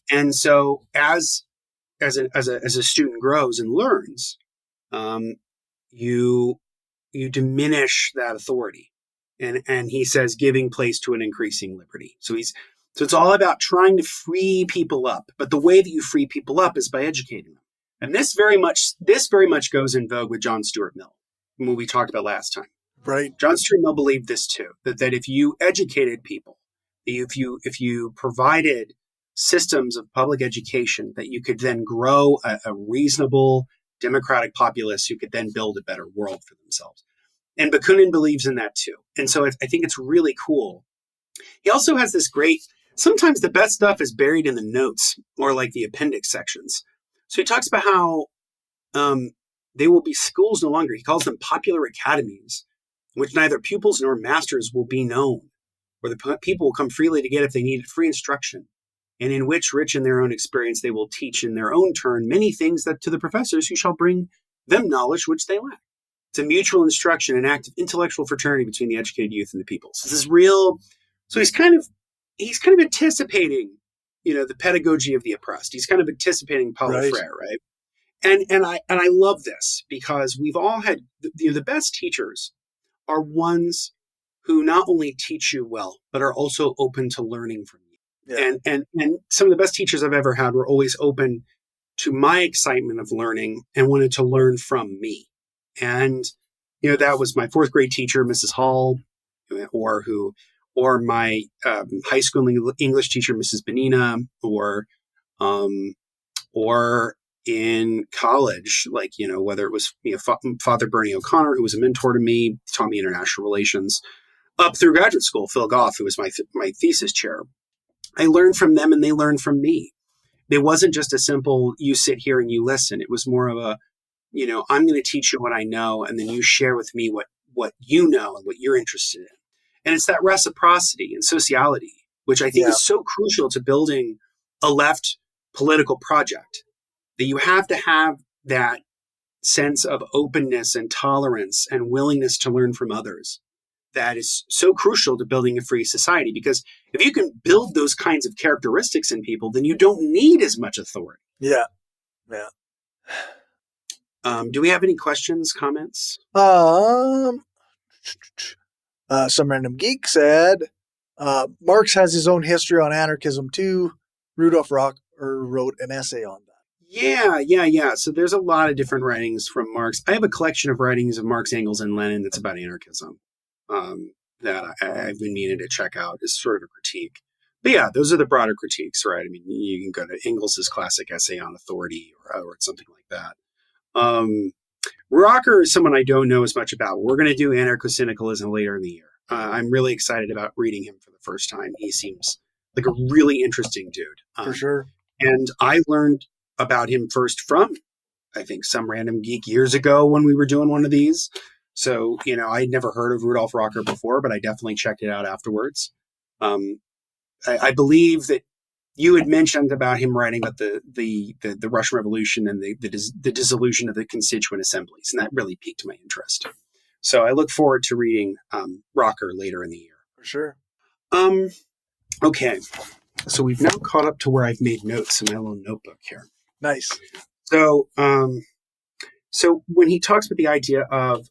And so as a student grows and learns, you diminish that authority. And he says giving place to an increasing liberty. So it's all about trying to free people up. But the way that you free people up is by educating them. And this very much goes in vogue with John Stuart Mill, when we talked about last time. Right. John Stuart Mill believed this too, that if you educated people, if you provided systems of public education, that you could then grow a reasonable democratic populace who could then build a better world for themselves. And Bakunin believes in that too. And so I think it's really cool. He also has this great, sometimes the best stuff is buried in the notes or like the appendix sections. So he talks about how they will be schools no longer. He calls them popular academies, in which neither pupils nor masters will be known, where the people will come freely to get if they need free instruction, and in which, rich in their own experience, they will teach in their own turn many things that to the professors who shall bring them knowledge which they lack. It's a mutual instruction, an act of intellectual fraternity between the educated youth and the people. So this is real. So he's kind of anticipating, the pedagogy of the oppressed. He's kind of anticipating Paulo Freire, right? And I love this because we've all had the best teachers are ones who not only teach you well, but are also open to learning from you. Yeah. And some of the best teachers I've ever had were always open to my excitement of learning and wanted to learn from me. And, that was my fourth grade teacher, Mrs. Hall, or my high school English teacher, Mrs. Benina, or in college, like, whether it was Father Bernie O'Connor, who was a mentor to me, taught me international relations, up through graduate school, Phil Goff, who was my thesis chair. I learned from them and they learned from me. It wasn't just a simple, you sit here and you listen. It was more of a, I'm going to teach you what I know, and then you share with me what you know and what you're interested in. And it's that reciprocity and sociality, which I think is so crucial to building a left political project, that you have to have that sense of openness and tolerance and willingness to learn from others. That is so crucial to building a free society, because if you can build those kinds of characteristics in people, then you don't need as much authority. Yeah. Do we have any questions, comments? Some random geek said, Marx has his own history on anarchism too. Rudolf Rocker wrote an essay on that. Yeah. So there's a lot of different writings from Marx. I have a collection of writings of Marx, Engels, and Lenin that's about anarchism that I've been meaning to check out as sort of a critique. But yeah, those are the broader critiques, right? I mean, you can go to Engels' classic essay on authority or something like that. Rocker is someone I don't know as much about. We're going to do anarcho-syndicalism later in the year. I'm really excited about reading him for the first time. He seems like a really interesting dude. For sure. And I learned about him first from, I think, some random geek years ago when we were doing one of these. So, I'd never heard of Rudolf Rocker before, but I definitely checked it out afterwards. I believe that you had mentioned about him writing about the Russian Revolution and the dissolution of the constituent assemblies, and that really piqued my interest. So I look forward to reading Rocker later in the year. For sure. Okay, so we've now caught up to where I've made notes in my little notebook here. Nice. So when he talks about the idea of,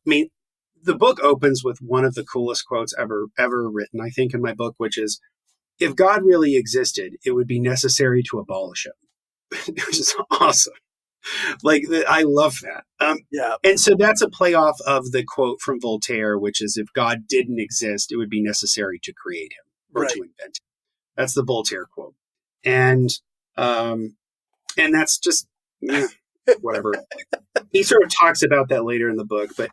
the book opens with one of the coolest quotes ever written, I think, in my book, which is, if God really existed, it would be necessary to abolish him, which is awesome. I love that. Yeah. And so that's a playoff of the quote from Voltaire, which is, if God didn't exist, it would be necessary to create him or to invent him. That's the Voltaire quote. And And that's just whatever. He sort of talks about that later in the book, but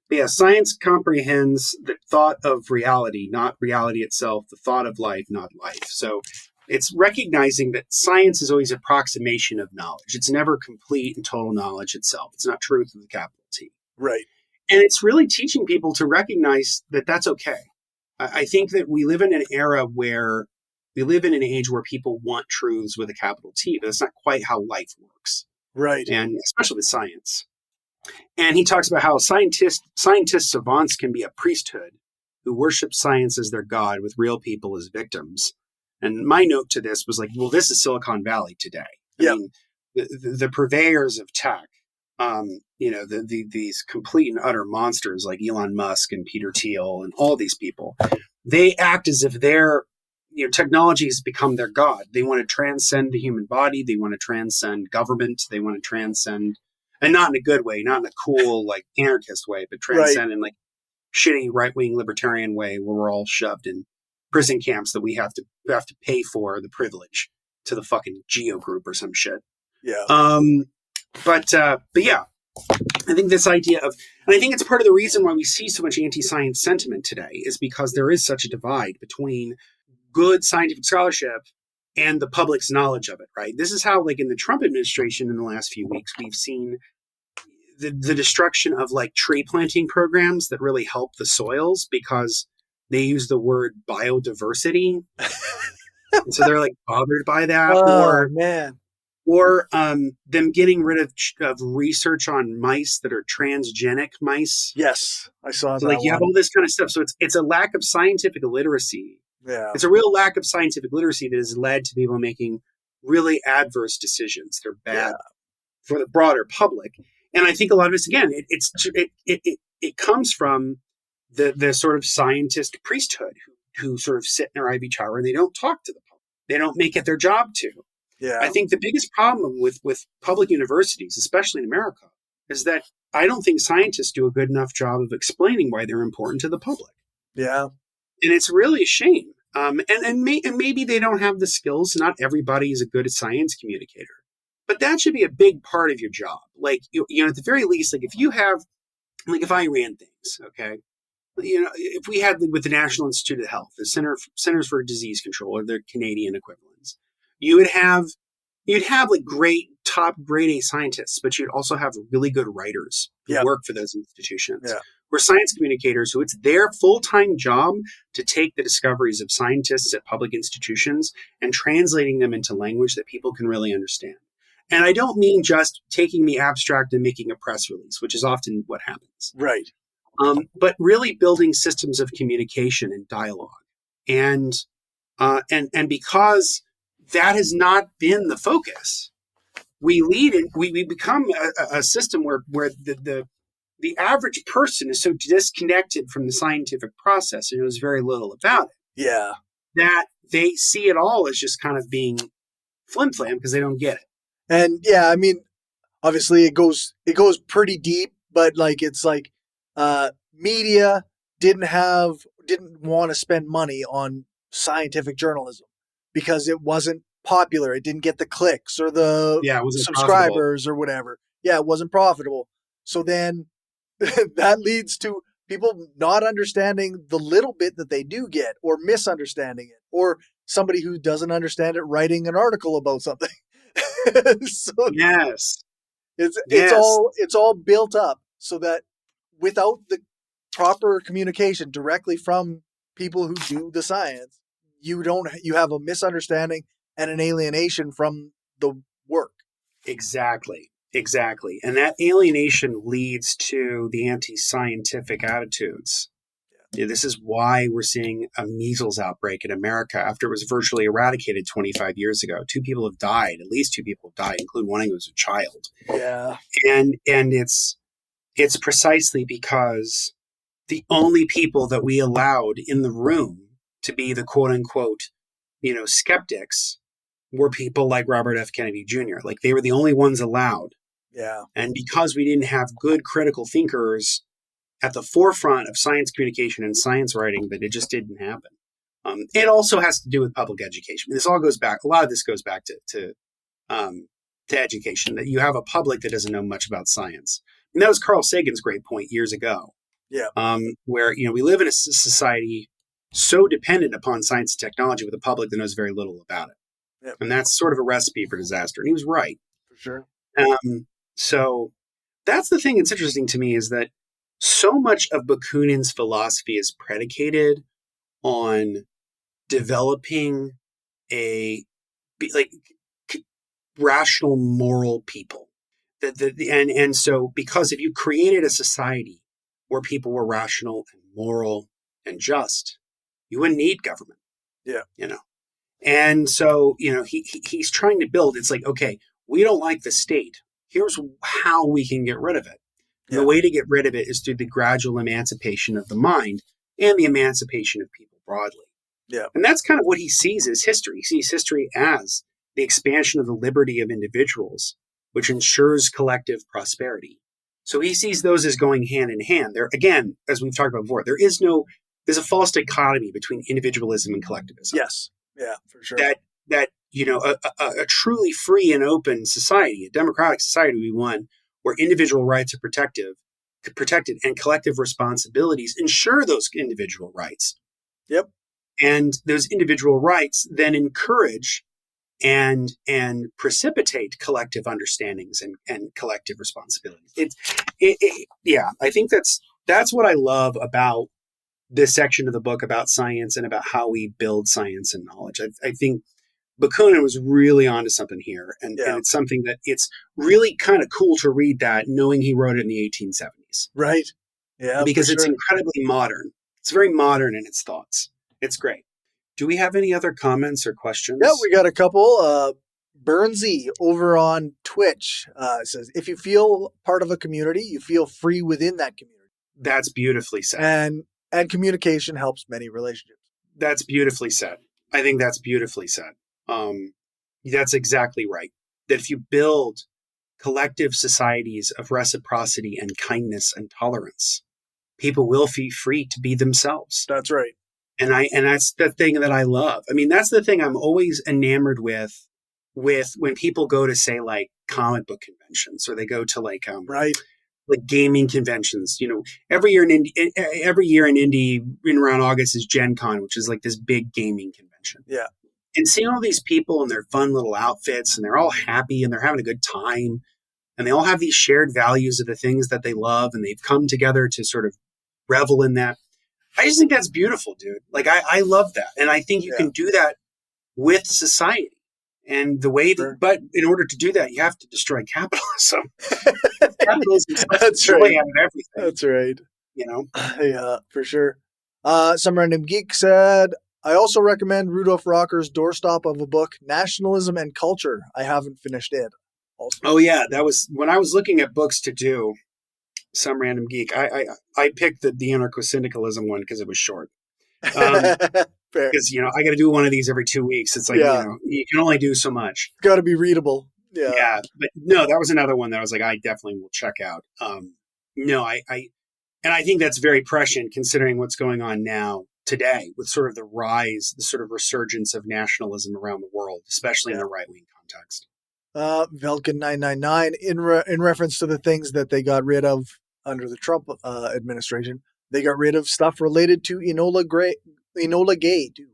yeah, science comprehends the thought of reality, not reality itself, the thought of life, not life. So it's recognizing that science is always approximation of knowledge. It's never complete and total knowledge itself. It's not truth with a capital T. Right. And it's really teaching people to recognize that that's okay. I think that we live in an era where we live in an age where people want truths with a capital T, but that's not quite how life works. Right. And especially with science. And he talks about how scientists savants can be a priesthood who worship science as their god with real people as victims. And my note to this was like, well, this is Silicon Valley today. I mean, the purveyors of tech, these complete and utter monsters like Elon Musk and Peter Thiel and all these people, they act as if their technology has become their god. They want to transcend the human body. They want to transcend government. They want to transcend, and not in a good way, not in a cool, like anarchist way, but transcend in like shitty right-wing libertarian way where we're all shoved in prison camps that we have to pay for the privilege to the fucking Geo group or some shit. Yeah. But yeah, I think this idea of, and I think it's part of the reason why we see so much anti-science sentiment today is because there is such a divide between good scientific scholarship and the public's knowledge of it, right? This is how, like in the Trump administration in the last few weeks, we've seen the destruction of like tree planting programs that really help the soils because they use the word biodiversity. And so they're like bothered by that. Or them getting rid of research on mice that are transgenic mice. Yes, I saw so that. Like you have all this kind of stuff. So it's a lack of scientific literacy. Yeah. It's a real lack of scientific literacy that has led to people making really adverse decisions. They're bad for the broader public. And I think a lot of this, again, it comes from the sort of scientist priesthood who sort of sit in their ivory tower and they don't talk to the public. They don't make it their job to. Yeah. I think the biggest problem with public universities, especially in America, is that I don't think scientists do a good enough job of explaining why they're important to the public. Yeah. And it's really a shame. And maybe they don't have the skills. Not everybody is a good science communicator. But that should be a big part of your job. Like, at the very least, like if you have, like if I ran things, okay? If we had with the National Institute of Health, the Centers for Disease Control, or their Canadian equivalents, you'd have like top grade A scientists, but you'd also have really good writers who work for those institutions. Yeah. Or science communicators who it's their full-time job to take the discoveries of scientists at public institutions and translating them into language that people can really understand. And I don't mean just taking the abstract and making a press release, which is often what happens. Right. But really building systems of communication and dialogue. And because that has not been the focus, we become a system where the average person is so disconnected from the scientific process and knows very little about it. Yeah. That they see it all as just kind of being flim-flam because they don't get it. And yeah, I mean, obviously it goes pretty deep, but like it's like media didn't want to spend money on scientific journalism because it wasn't popular. It didn't get the clicks or the subscribers or whatever. Yeah, it wasn't profitable. So then that leads to people not understanding the little bit that they do get or misunderstanding it, or somebody who doesn't understand it writing an article about something. So it's all built up so that without the proper communication directly from people who do the science, you have a misunderstanding and an alienation from the work. Exactly. And that alienation leads to the anti-scientific attitudes. Yeah, this is why we're seeing a measles outbreak in America after it was virtually eradicated 25 years ago. 2 people have died. At least 2 people have died, including one who was a child. Yeah. And it's precisely because the only people that we allowed in the room to be the quote unquote, skeptics were people like Robert F. Kennedy Jr. Like they were the only ones allowed. Yeah. And because we didn't have good critical thinkers at the forefront of science communication and science writing, but it just didn't happen. It also has to do with public education. This all goes back. A lot of this goes back to education. That you have a public that doesn't know much about science, and that was Carl Sagan's great point years ago. Yeah. Where we live in a society so dependent upon science and technology with a public that knows very little about it, Yep. and that's sort of a recipe for disaster. And he was right. For sure. So that's the thing that's interesting to me is that so much of Bakunin's philosophy is predicated on developing rational, moral people. And so because if you created a society where people were rational and moral and just, you wouldn't need government. Yeah. And so, he's trying to build, it's like, okay, we don't like the state. Here's how we can get rid of it. Yeah. The way to get rid of it is through the gradual emancipation of the mind and the emancipation of people broadly. Yeah. And that's kind of what he sees as history. He sees history as the expansion of the liberty of individuals, which ensures collective prosperity. So he sees those as going hand in hand. There, again, as we've talked about before, there's a false dichotomy between individualism and collectivism. Yes. Yeah, for sure. That a truly free and open society, a democratic society, we want where individual rights are protected and collective responsibilities ensure those individual rights. Yep. And those individual rights then encourage and precipitate collective understandings and collective responsibilities. I think that's what I love about this section of the book about science and about how we build science and knowledge. I think Bakunin was really onto something here. And it's something that it's really kind of cool to read that knowing he wrote it in the 1870s. Right. Yeah. Because it's incredibly modern. It's very modern in its thoughts. It's great. Do we have any other comments or questions? Yeah, we got a couple. Burnsy over on Twitch says, if you feel part of a community, you feel free within that community. That's beautifully said. And communication helps many relationships. That's beautifully said. I think that's beautifully said. That's exactly right. That if you build collective societies of reciprocity and kindness and tolerance, people will feel free to be themselves. That's right. And that's the thing that I love. I mean, that's the thing I'm always enamored with when people go to, say, like comic book conventions, or they go to like gaming conventions. Every year in Indy, in around August is Gen Con, which is like this big gaming convention. Yeah. And seeing all these people in their fun little outfits, and they're all happy and they're having a good time, and they all have these shared values of the things that they love, and they've come together to sort of revel in that. I just think that's beautiful, dude. Like, I love that. And I think you can do that with society. And the way that, but in order to do that, you have to destroy capitalism. Capitalism that's right. Out of everything. That's right. Yeah, for sure. Some random geek said, I also recommend Rudolf Rocker's doorstop of a book, Nationalism and Culture. I haven't finished it. Also. Oh, yeah. That was when I was looking at books to do. Some random geek. I picked the anarcho-syndicalism one because it was short. Because I got to do one of these every 2 weeks. It's like you can only do so much. It's got to be readable. Yeah, but no, that was another one that I was like, I definitely will check out. I think that's very prescient considering what's going on now today with sort of the rise, the sort of resurgence of nationalism around the world, especially in the right-wing context. Velkin 999 in reference to the things that they got rid of under the Trump administration, they got rid of stuff related to Enola Gay too.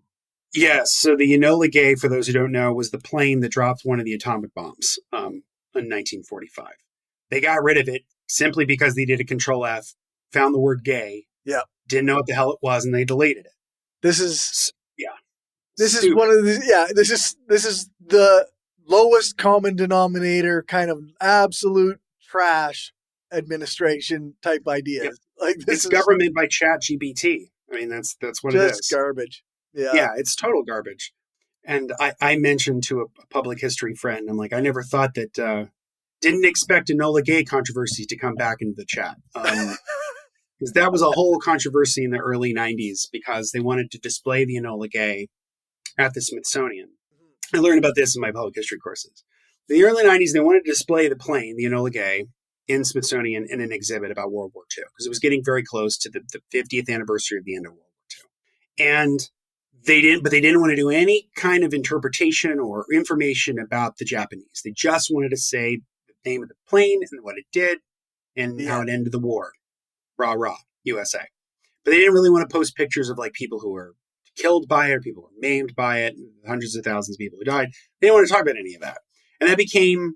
Yes, so the Enola Gay, for those who don't know, was the plane that dropped one of the atomic bombs in 1945. They got rid of it simply because they did a Control F, found the word gay, didn't know what the hell it was, and they deleted it. This is one of the this is the lowest common denominator kind of absolute trash administration type ideas. Yep. Like this is government by ChatGPT. I mean, that's what it is. Just garbage. Yeah, it's total garbage. And I mentioned to a public history friend, I'm like, I never thought that, didn't expect Enola Gay controversies to come back into the chat. Because that was a whole controversy in the early 90s because they wanted to display the Enola Gay at the Smithsonian. I learned about this in my public history courses. In the early 90s, they wanted to display the plane, the Enola Gay, in Smithsonian in an exhibit about World War II because it was getting very close to the 50th anniversary of the end of World War II. And they didn't want to do any kind of interpretation or information about the Japanese. They just wanted to say the name of the plane and what it did and how it ended the war. Rah, rah, USA. But they didn't really want to post pictures of like people who were killed by it, or people who were maimed by it, hundreds of thousands of people who died. They didn't want to talk about any of that. And that became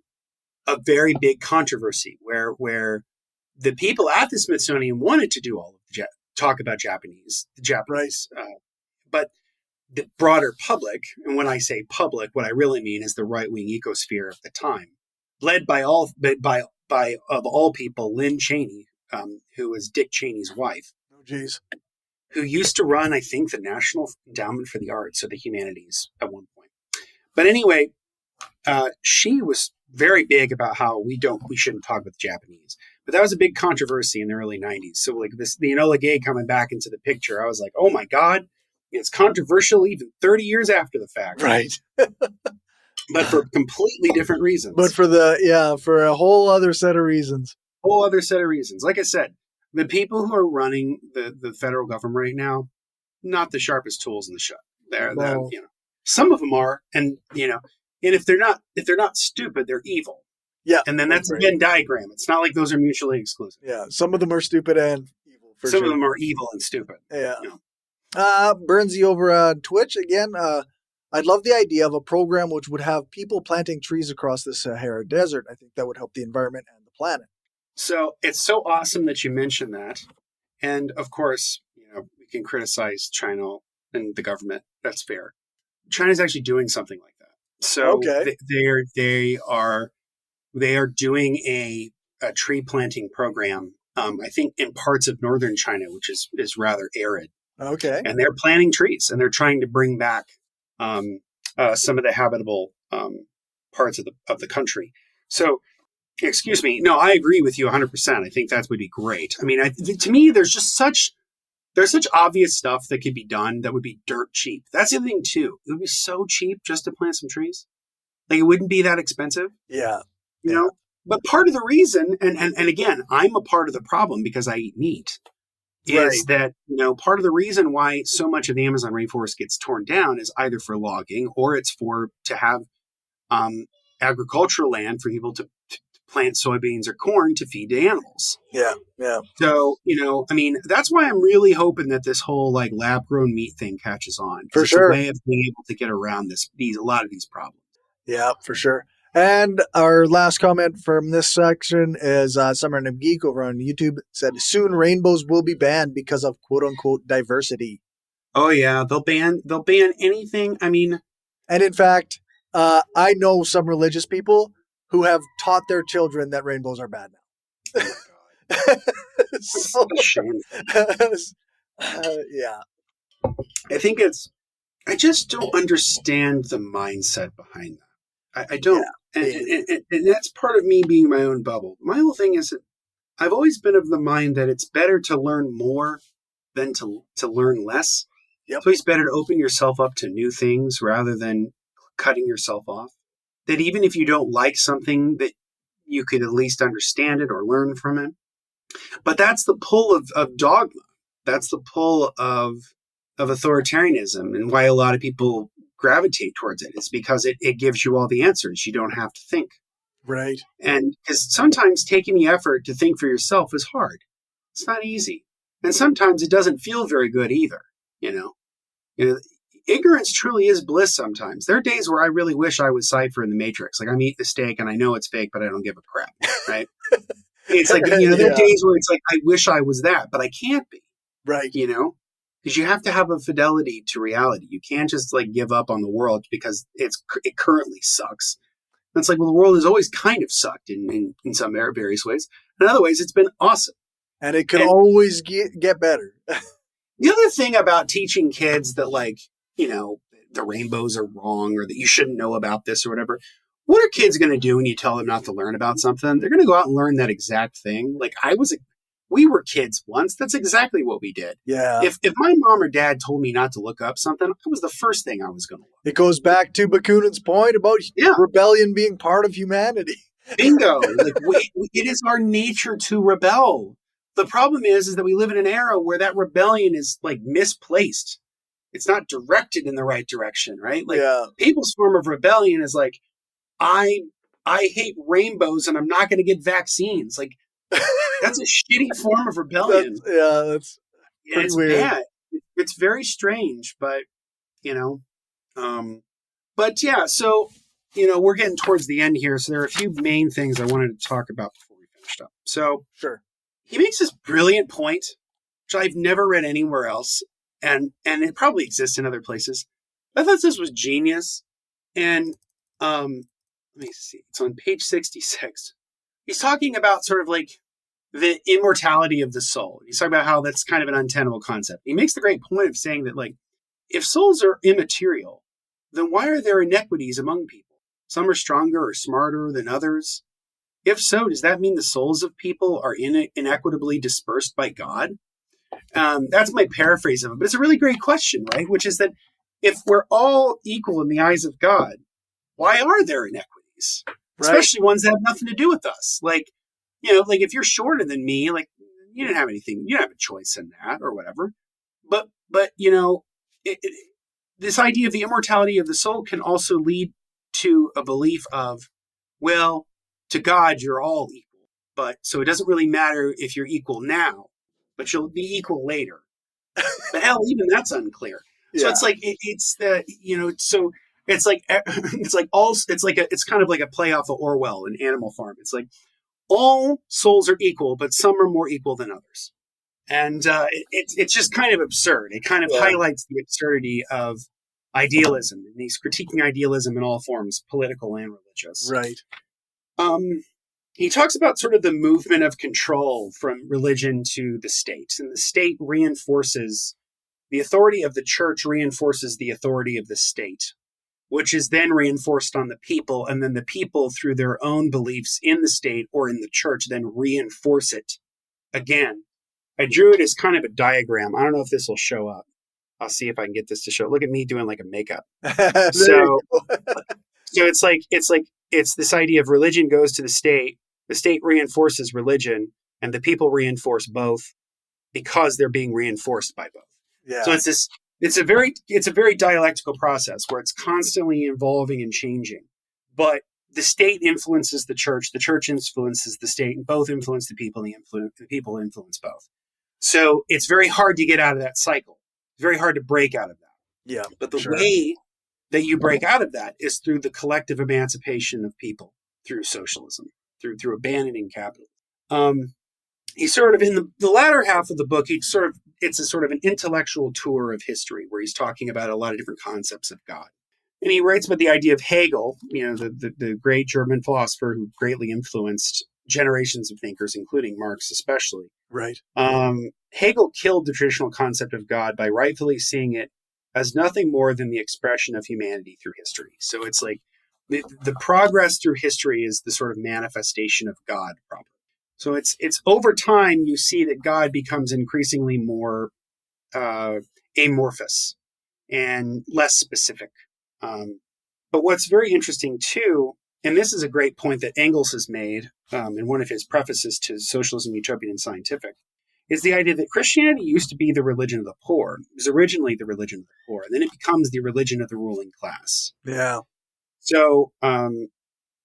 a very big controversy where the people at the Smithsonian wanted to do all of the talk about the Japanese, but the broader public, and when I say public, what I really mean is the right-wing ecosphere of the time, led by of all people, Lynn Cheney, who was Dick Cheney's wife, who used to run, I think, the National Endowment for the Arts or the Humanities at one point. But anyway, she was very big about how we shouldn't talk with the Japanese. But that was a big controversy in the early 90s. So like the Enola Gay coming back into the picture, I was like, oh my God, it's controversial even 30 years after the fact. Right. But for completely different reasons. But for for a whole other set of reasons. Like I said, the people who are running the federal government right now, not the sharpest tools in the shed. They're some of them are, and if they're not stupid, they're evil. Yeah. And then that's a Venn diagram. It's not like those are mutually exclusive. Yeah. Some of them are stupid and evil. Some of them are evil and stupid. Yeah. Burnsy over on Twitch again. I'd love the idea of a program which would have people planting trees across the Sahara Desert. I think that would help the environment and the planet. So it's so awesome that you mentioned that. And of course, we can criticize China and the government. That's fair. China's actually doing something like that. So they are doing a tree planting program. I think in parts of northern China, which is rather arid. Okay. And they're planting trees, and they're trying to bring back some of the habitable parts of the country. So, excuse me. No, I agree with you 100%. I think that would be great. I mean, to me, there's such obvious stuff that could be done that would be dirt cheap. That's the other thing too. It would be so cheap just to plant some trees. Like it wouldn't be that expensive. Yeah. You know. But part of the reason, and again, I'm a part of the problem because I eat meat. Is that, part of the reason why so much of the Amazon rainforest gets torn down is either for logging or it's to have agricultural land for people to plant soybeans or corn to feed the animals. Yeah, yeah. So, that's why I'm really hoping that this whole like lab grown meat thing catches on. For sure. It's a way of being able to get around a lot of these problems. Yeah, for sure. And our last comment from this section is Summer Nib Geek over on YouTube said, soon rainbows will be banned because of quote unquote diversity. Oh yeah, they'll ban anything. I mean, and in fact, I know some religious people who have taught their children that rainbows are bad now. Oh my God. So shame. Yeah. I just don't understand the mindset behind that. I don't. Yeah. And that's part of me being my own bubble. My whole thing is that I've always been of the mind that it's better to learn more than to learn less. Yep. It's always better to open yourself up to new things rather than cutting yourself off. That even if you don't like something, that you could at least understand it or learn from it. But that's the pull of dogma. That's the pull of authoritarianism, and why a lot of people gravitate towards it is because it gives you all the answers. You don't have to think. Right. And because sometimes taking the effort to think for yourself is hard. It's not easy. And sometimes it doesn't feel very good either. Ignorance truly is bliss sometimes. There are days where I really wish I was Cypher in the Matrix. Like I'm eating the steak and I know it's fake, but I don't give a crap. Right. It's like, there are days where it's like, I wish I was that, but I can't be. Right. Because you have to have a fidelity to reality. You can't just like give up on the world because it currently sucks. And it's like, well, the world has always kind of sucked in some various ways. In other ways, it's been awesome. And it can always get better. The other thing about teaching kids that like, the rainbows are wrong or that you shouldn't know about this or whatever. What are kids going to do when you tell them not to learn about something? They're going to go out and learn that exact thing. Like we were kids once. That's exactly what we did. Yeah. If my mom or dad told me not to look up something, it was the first thing I was going to look. It goes back to Bakunin's point about rebellion being part of humanity. Bingo. It is our nature to rebel. The problem is that we live in an era where that rebellion is like misplaced. it's not directed in the right direction, right? Like Yeah. people's form of rebellion is like, I hate rainbows and I'm not going to get vaccines. Like that's a shitty form of rebellion. That's pretty It's weird. bad. It's very strange, but but yeah, so we're getting towards the end here. So there are a few main things I wanted to talk about before we finished up. So Sure. he makes this brilliant point, which I've never read anywhere else, and it probably exists in other places. I thought this was genius. And let me see. It's on page 66. He's talking about sort of like the immortality of the soul. He's talking about how that's kind of an untenable concept. He makes the great point of saying that, like, if souls are immaterial, then why are there inequities among people? Some are stronger or smarter than others. If so, does that mean the souls of people are inequitably dispersed by God? That's my paraphrase of it, but it's a really great question, right? Which is that if we're all equal in the eyes of God, why are there inequities? Right. Especially ones that have nothing to do with us. Like, like if you're shorter than me, like you didn't have anything, you don't have a choice in that or whatever. But this idea of the immortality of the soul can also lead to a belief of, well, to God, you're all equal. But so it doesn't really matter if you're equal now, but you'll be equal later. But hell, even that's unclear. Yeah. So it's like, it's kind of like a play off of Orwell in Animal Farm. It's like all souls are equal, but some are more equal than others. And it's just kind of absurd. It kind of highlights the absurdity of idealism. And he's critiquing idealism in all forms, political and religious. Right. He talks about sort of the movement of control from religion to the state. And the state reinforces, the authority of the church reinforces the authority of the state, which is then reinforced on the people. And then the people, through their own beliefs in the state or in the church, then reinforce it again. I drew it as kind of a diagram. I don't know if this will show up. I'll see if I can get this to show. Look at me doing like a makeup. So it's this idea of religion goes to the state reinforces religion, and the people reinforce both because they're being reinforced by both. Yeah. So it's a very dialectical process where it's constantly evolving and changing. But the state influences the church influences the state, and both influence the people, and the people influence both. So it's very hard to get out of that cycle. It's very hard to break out of that. Yeah. But the way that you break out of that is through the collective emancipation of people, through socialism, through abandoning capitalism. He's sort of in the latter half of the book, it's a sort of an intellectual tour of history where he's talking about a lot of different concepts of God. And he writes about the idea of Hegel, the great German philosopher who greatly influenced generations of thinkers, including Marx especially. Right. Hegel killed the traditional concept of God by rightfully seeing it as nothing more than the expression of humanity through history. So it's like the progress through history is the sort of manifestation of God proper. So it's over time you see that God becomes increasingly more amorphous and less specific. But what's very interesting too, and this is a great point that Engels has made in one of his prefaces to Socialism, Utopian, and Scientific, is the idea that Christianity used to be the religion of the poor. It was originally the religion of the poor, and then it becomes the religion of the ruling class. Yeah. So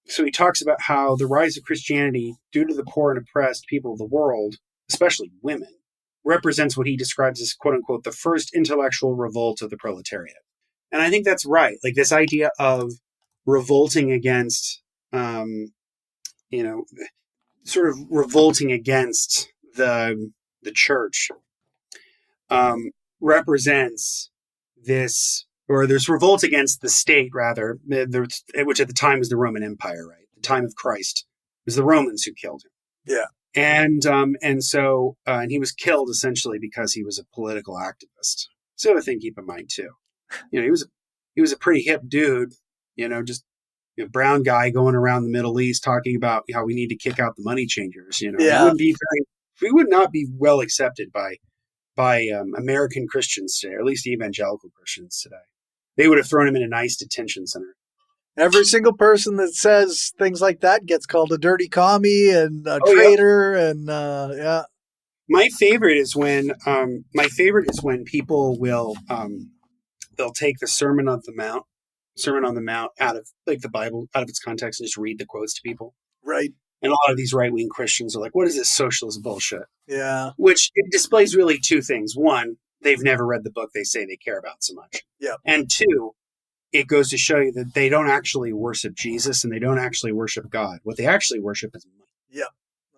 he talks about how the rise of Christianity, due to the poor and oppressed people of the world, especially women, represents what he describes as, quote unquote, the first intellectual revolt of the proletariat. And I think that's right. Like this idea of revolting against, sort of revolting against the church represents this, or there's revolt against the state, rather, which at the time was the Roman Empire, right? The time of Christ. It was the Romans who killed him. Yeah. And he was killed essentially because he was a political activist. So the thing to keep in mind too. He was a pretty hip dude, just a brown guy going around the Middle East talking about how we need to kick out the money changers. Yeah. We would not be well accepted by American Christians today, or at least evangelical Christians today. They would have thrown him in a nice detention center. Every single person that says things like that gets called a dirty commie and a traitor, and yeah. My favorite is when people will they'll take the Sermon on the Mount out of like the Bible, out of its context, and just read the quotes to people. Right. And a lot of these right-wing Christians are like, what is this socialist bullshit? Yeah. Which it displays really two things. One, they've never read the book they say they care about so much. Yeah. And two, it goes to show you that they don't actually worship Jesus and they don't actually worship God. What they actually worship is money. Yeah.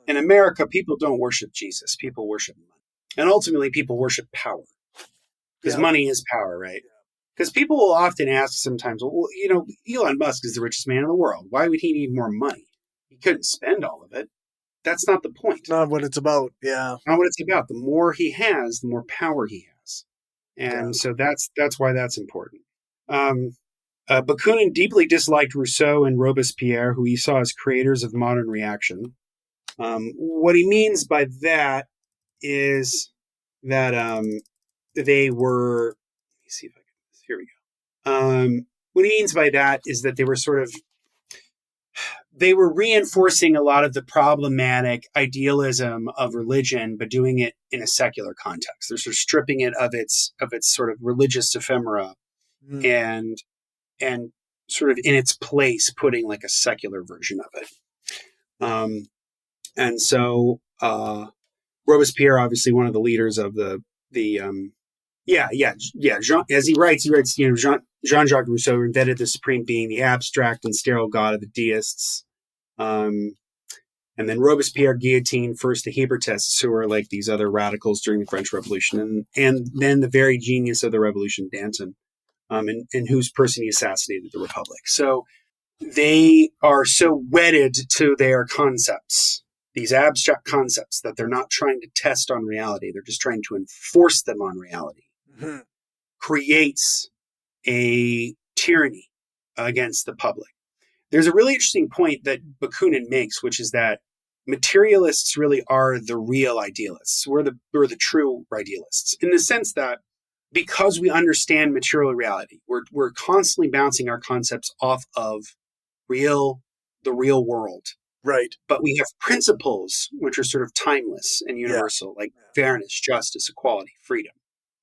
In America, people don't worship Jesus. People worship money. And ultimately, people worship power. Because money is power, right? Because people will often ask sometimes, well, you know, Elon Musk is the richest man in the world. Why would he need more money? He couldn't spend all of it. That's not the point. Not what it's about. Yeah. Not what it's about. The more he has, the more power he has. And so that's why that's important. Bakunin deeply disliked Rousseau and Robespierre, who he saw as creators of modern reaction. What he means by that is that they were, let me see if I can, here we go. What he means by that is that they were reinforcing a lot of the problematic idealism of religion, but doing it in a secular context. They're sort of stripping it of its sort of religious ephemera and sort of in its place putting like a secular version of it. And so Robespierre, obviously one of the leaders of Jean, as he writes, you know, Jean-Jacques Rousseau invented the supreme being, the abstract and sterile god of the deists. And then Robespierre guillotined first the Hebertists, who were like these other radicals during the French Revolution, and then the very genius of the revolution, Danton, in whose person he assassinated the Republic. So they are so wedded to their concepts, these abstract concepts, that they're not trying to test on reality. They're just trying to enforce them on reality. Mm-hmm. Creates a tyranny against the public. There's a really interesting point that Bakunin makes, which is that materialists really are the real idealists. We're the true idealists, in the sense that because we understand material reality, we're constantly bouncing our concepts off of the real world. Right. But we have principles which are sort of timeless and universal, like fairness, justice, equality, freedom.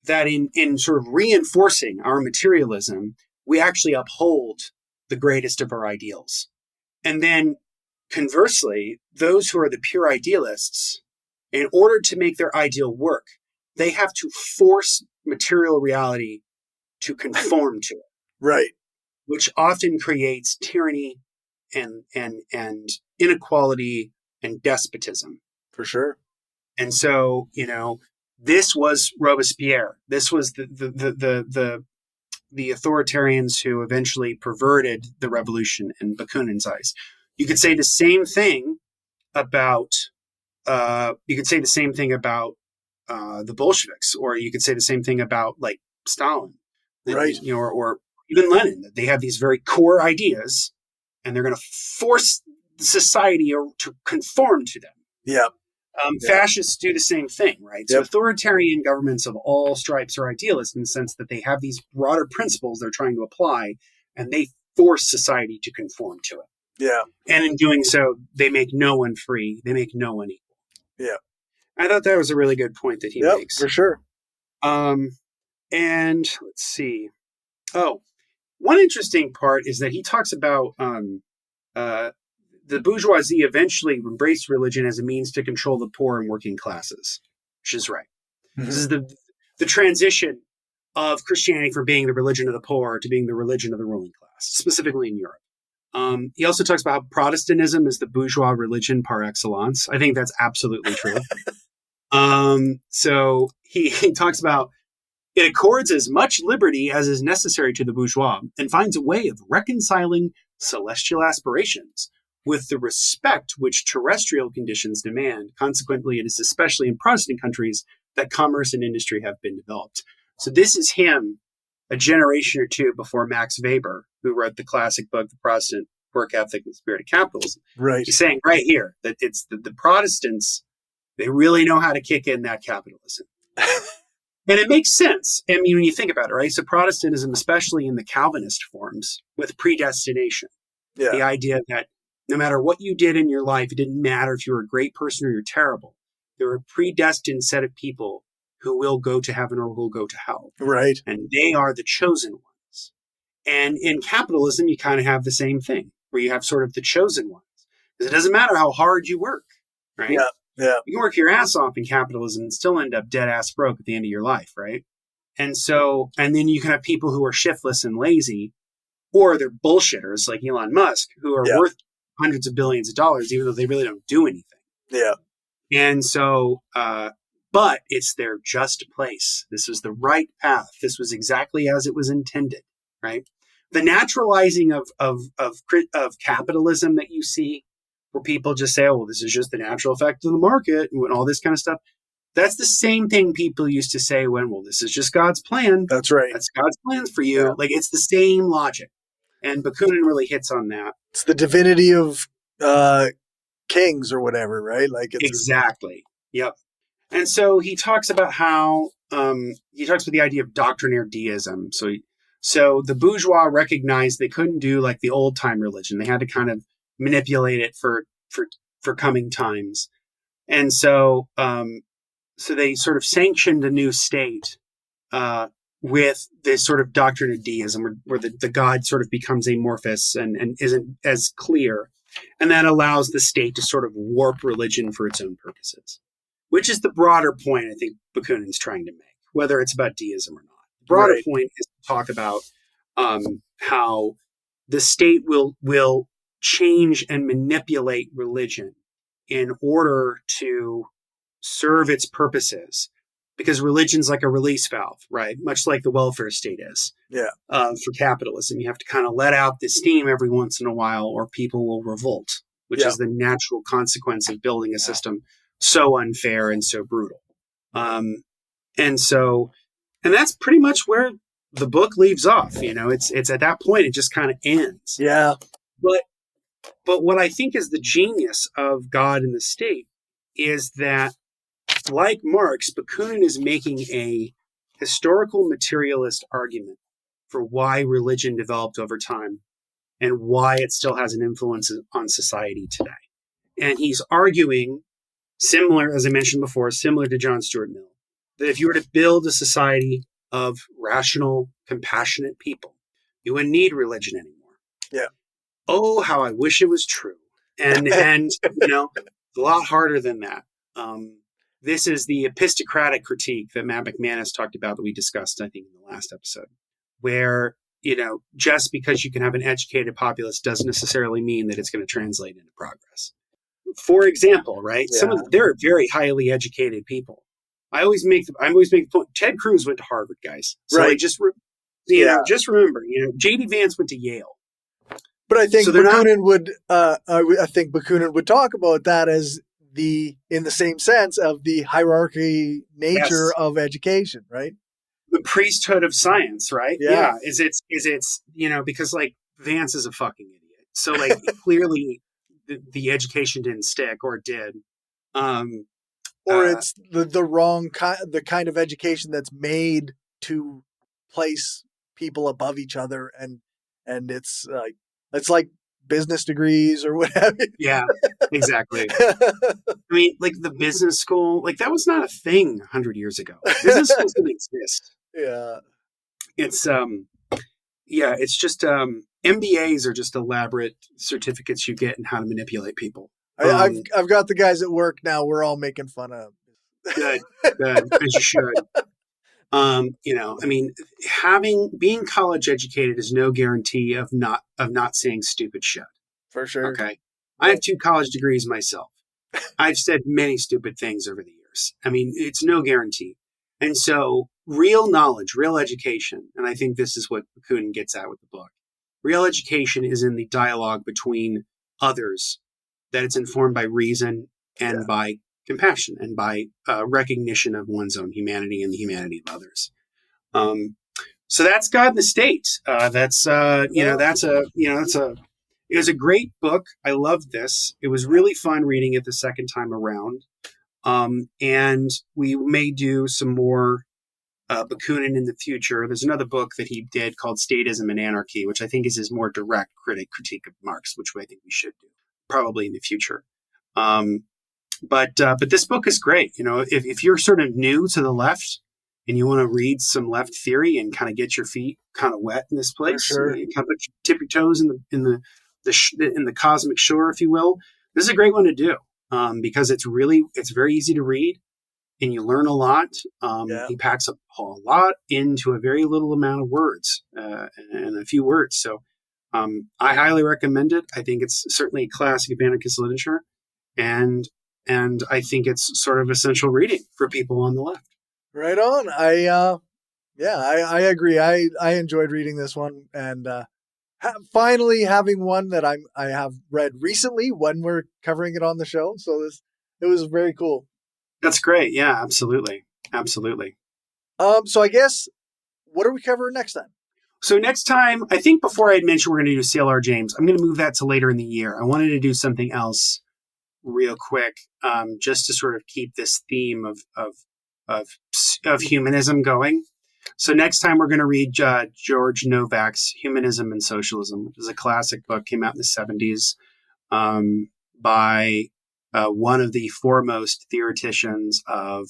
That in sort of reinforcing our materialism, we actually uphold the greatest of our ideals. And then conversely, those who are the pure idealists, in order to make their ideal work, they have to force material reality to conform to it. Right. Which often creates tyranny and inequality and despotism. For sure. And so, you know, this was Robespierre. This was the authoritarians who eventually perverted the revolution in Bakunin's eyes. You could say the same thing about the Bolsheviks, or you could say the same thing about like Stalin, right? You know, or even Lenin. That they have these very core ideas, and they're going to force society to conform to them. Yeah. Fascists do the same thing, right? So authoritarian governments of all stripes are idealists in the sense that they have these broader principles they're trying to apply, and they force society to conform to it. Yeah. And in doing so, they make no one free. They make no one equal. Yeah. I thought that was a really good point that he makes. For sure. And let's see. Oh, one interesting part is that he talks about the bourgeoisie eventually embraced religion as a means to control the poor and working classes, which is right. Mm-hmm. This is the transition of Christianity from being the religion of the poor to being the religion of the ruling class, specifically in Europe. He also talks about how Protestantism is the bourgeois religion par excellence. I think that's absolutely true. So he talks about it accords as much liberty as is necessary to the bourgeois and finds a way of reconciling celestial aspirations with the respect which terrestrial conditions demand. Consequently, it is especially in Protestant countries that commerce and industry have been developed. So this is him a generation or two before Max Weber, who wrote the classic book, The Protestant Work Ethic and Spirit of Capitalism. Right. He's saying right here that it's the Protestants, they really know how to kick in that capitalism. And it makes sense. I mean, when you think about it, right? So Protestantism, especially in the Calvinist forms, with predestination, the idea that no matter what you did in your life, it didn't matter if you were a great person or you're terrible. There were a predestined set of people who will go to heaven or will go to hell. Right. And they are the chosen ones. And in capitalism, you kind of have the same thing, where you have sort of the chosen ones. Because it doesn't matter how hard you work, right? Yeah. Yeah. You can work your ass off in capitalism and still end up dead ass broke at the end of your life, right? And so, and then you can have people who are shiftless and lazy, or they're bullshitters like Elon Musk, who are worth hundreds of billions of dollars, even though they really don't do anything. Yeah. And so, but it's their just place. This was the right path. This was exactly as it was intended, right? The naturalizing of capitalism that you see, where people just say, "Oh, well, this is just the natural effect of the market," and all this kind of stuff. That's the same thing people used to say when, "Well, this is just God's plan." That's right. That's God's plans for you. Yeah. Like, it's the same logic. And Bakunin really hits on that. It's the divinity of kings or whatever, right? Like it's Exactly. Yep. And so he talks about how he talks about the idea of doctrinaire deism. So the bourgeois recognized they couldn't do like the old time religion. They had to kind of manipulate it for coming times. And so so they sort of sanctioned a new state with this sort of doctrine of deism, where the God sort of becomes amorphous and isn't as clear. And that allows the state to sort of warp religion for its own purposes, which is the broader point I think Bakunin's trying to make, whether it's about deism or not. The broader point is to talk about how the state will change and manipulate religion in order to serve its purposes, because religion's like a release valve, right? Much like the welfare state is. Yeah. For capitalism, you have to kind of let out the steam every once in a while, or people will revolt, which is the natural consequence of building a system so unfair and so brutal. And that's pretty much where the book leaves off. You know, it's at that point, it just kind of ends. Yeah. But what I think is the genius of God and the State is that, like Marx, Bakunin is making a historical materialist argument for why religion developed over time and why it still has an influence on society today. And he's arguing, similar, as I mentioned before, similar to John Stuart Mill, that if you were to build a society of rational, compassionate people, you wouldn't need religion anymore. Yeah. Oh, how I wish it was true. And you know, it's a lot harder than that. This is the epistocratic critique that Matt McManus talked about, that we discussed, I think, in the last episode, where, you know, just because you can have an educated populace doesn't necessarily mean that it's going to translate into progress. For example, right? Yeah. There are very highly educated people. I always make the point. Ted Cruz went to Harvard, guys. So right. just remember, you know, J.D. Vance went to Yale. But I think So Bakunin would. I think Bakunin would talk about that as in the same sense of the hierarchy nature of education, right? The priesthood of science, right? Yeah. Is it's you know, because like Vance is a fucking idiot. So like clearly the education didn't stick, or it did. Or it's the wrong the kind of education that's made to place people above each other, and it's like business degrees or whatever. Yeah, exactly. I mean, like the business school, like that was not a thing 100 years ago. Business schools didn't exist. Yeah. It's it's just MBAs are just elaborate certificates you get in how to manipulate people. I've got the guys at work now. We're all making fun of. Good, as you should. You know, I mean, being college educated is no guarantee of not saying stupid shit. For sure. Okay. I have 2 college degrees myself. I've said many stupid things over the years. I mean, it's no guarantee. And so real knowledge, real education, and I think this is what Bakunin gets at with the book. Real education is in the dialogue between others, that it's informed by reason and by compassion and by recognition of one's own humanity and the humanity of others. So that's God and the State. It was a great book. I loved this. It was really fun reading it the second time around. And we may do some more Bakunin in the future. There's another book that he did called Statism and Anarchy, which I think is his more direct critique of Marx, which I think we should do probably in the future. But this book is great. If you're sort of new to the left and you want to read some left theory and kind of get your feet kind of wet in this For place, sure. you kind of tip your toes in the cosmic shore, if you will. This is a great one to do because it's very easy to read and you learn a lot. Yeah. He packs a lot into a very little amount of words and a few words. So I highly recommend it. I think it's certainly a classic of anarchist literature, and I think it's sort of essential reading for people on the left. Right on. I agree. I enjoyed reading this one, and finally having one that I have read recently when we're covering it on the show. So it was very cool. That's great. Yeah, absolutely. Absolutely. So I guess, what are we covering next time? So next time, I think before I had mentioned we're going to do CLR James, I'm going to move that to later in the year. I wanted to do something else real quick, just to sort of keep this theme of humanism going. So next time we're going to read George Novak's Humanism and Socialism, which is a classic book, came out in the 70s by one of the foremost theoreticians of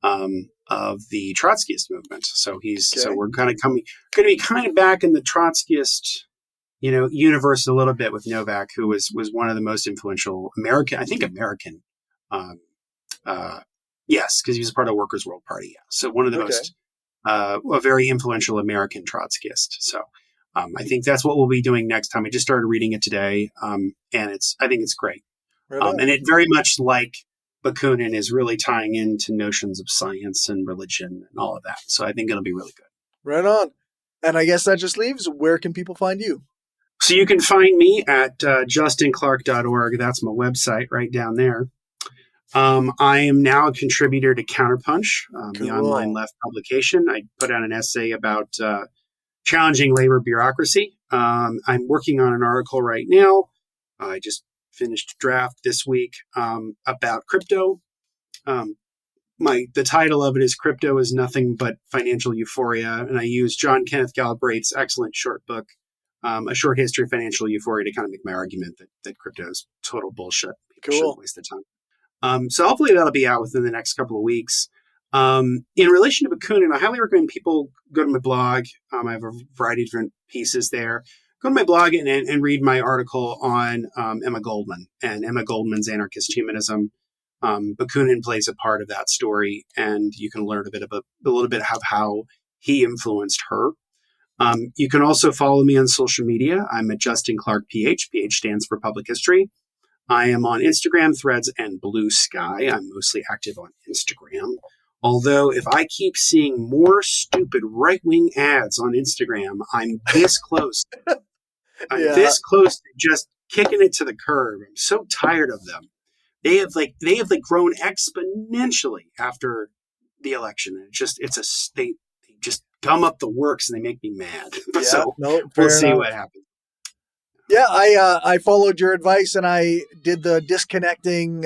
the Trotskyist movement. So we're kind of going to be kind of back in the Trotskyist, universe a little bit with Novak, who was one of the most influential American. Yes, because he was part of the Workers' World Party. Yeah. So one of the most, a very influential American Trotskyist. So I think that's what we'll be doing next time. I just started reading it today, and I think it's great. And it very much like Bakunin is really tying into notions of science and religion and all of that. So I think it'll be really good. Right on. And I guess that just leaves, where can people find you? So you can find me at justinclark.org. That's my website right down there. I am now a contributor to Counterpunch, the online left publication. I put out an essay about challenging labor bureaucracy. I'm working on an article right now. I just finished a draft this week about crypto. The title of it is Crypto is Nothing But Financial Euphoria. And I use John Kenneth Galbraith's excellent short book, A Short History of Financial Euphoria, to kind of make my argument that crypto is total bullshit. People shouldn't waste their time. So hopefully that'll be out within the next couple of weeks. In relation to Bakunin, I highly recommend people go to my blog. I have a variety of different pieces there. Go to my blog and read my article on Emma Goldman and Emma Goldman's anarchist humanism. Bakunin plays a part of that story, and you can learn a little bit of how he influenced her. You can also follow me on social media. I'm at Justin Clark PH. PH stands for Public History. I am on Instagram, Threads, and Blue Sky. I'm mostly active on Instagram. Although if I keep seeing more stupid right-wing ads on Instagram, I'm this close. This close to just kicking it to the curb. I'm so tired of them. They have grown exponentially after the election. They just gum up the works and they make me mad. We'll see what happens. Yeah, I followed your advice and I did the disconnecting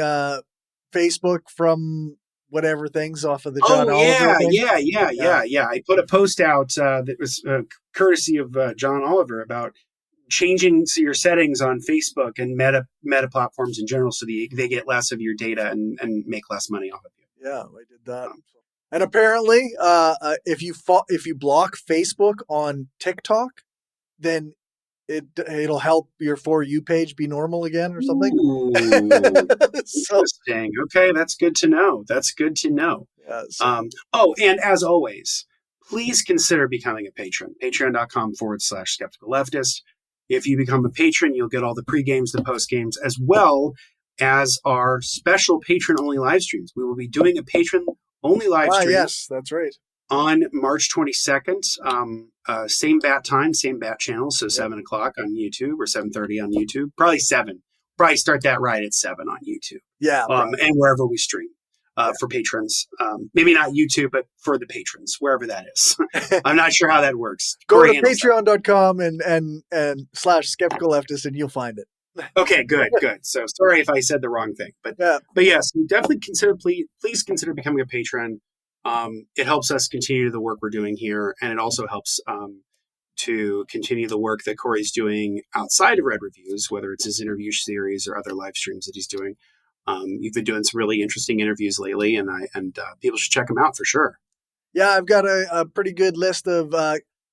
Facebook from whatever things off of the John Oliver thing. Yeah. I put a post out that was courtesy of John Oliver about changing your settings on Facebook and meta platforms in general so they get less of your data and make less money off of you. Yeah, I did that. And apparently, if you block Facebook on TikTok, then it'll help your For You page be normal again or something. Ooh, interesting. Okay, that's good to know. Yeah, and as always, please consider becoming a patron. Patreon.com/skeptical leftist. If you become a patron, you'll get all the pre-games, the post-games, as well as our special patron-only live streams. We will be doing a patron-only live stream. Yes, that's right. On March 22nd, same bat time, same bat channel, so 7 o'clock on YouTube or 7:30 on YouTube. Probably 7. Probably start that right at 7 on YouTube. Yeah. And wherever we stream for patrons. Maybe not YouTube, but for the patrons, wherever that is. I'm not sure how that works. Go to patreon.com and /skeptical leftist and you'll find it. Okay, good. So sorry if I said the wrong thing. But yes, definitely please consider becoming a patron. It helps us continue the work we're doing here, and it also helps to continue the work that Corey's doing outside of Red Reviews, whether it's his interview series or other live streams that he's doing. You've been doing some really interesting interviews lately, and people should check them out for sure. Yeah, I've got a pretty good list of.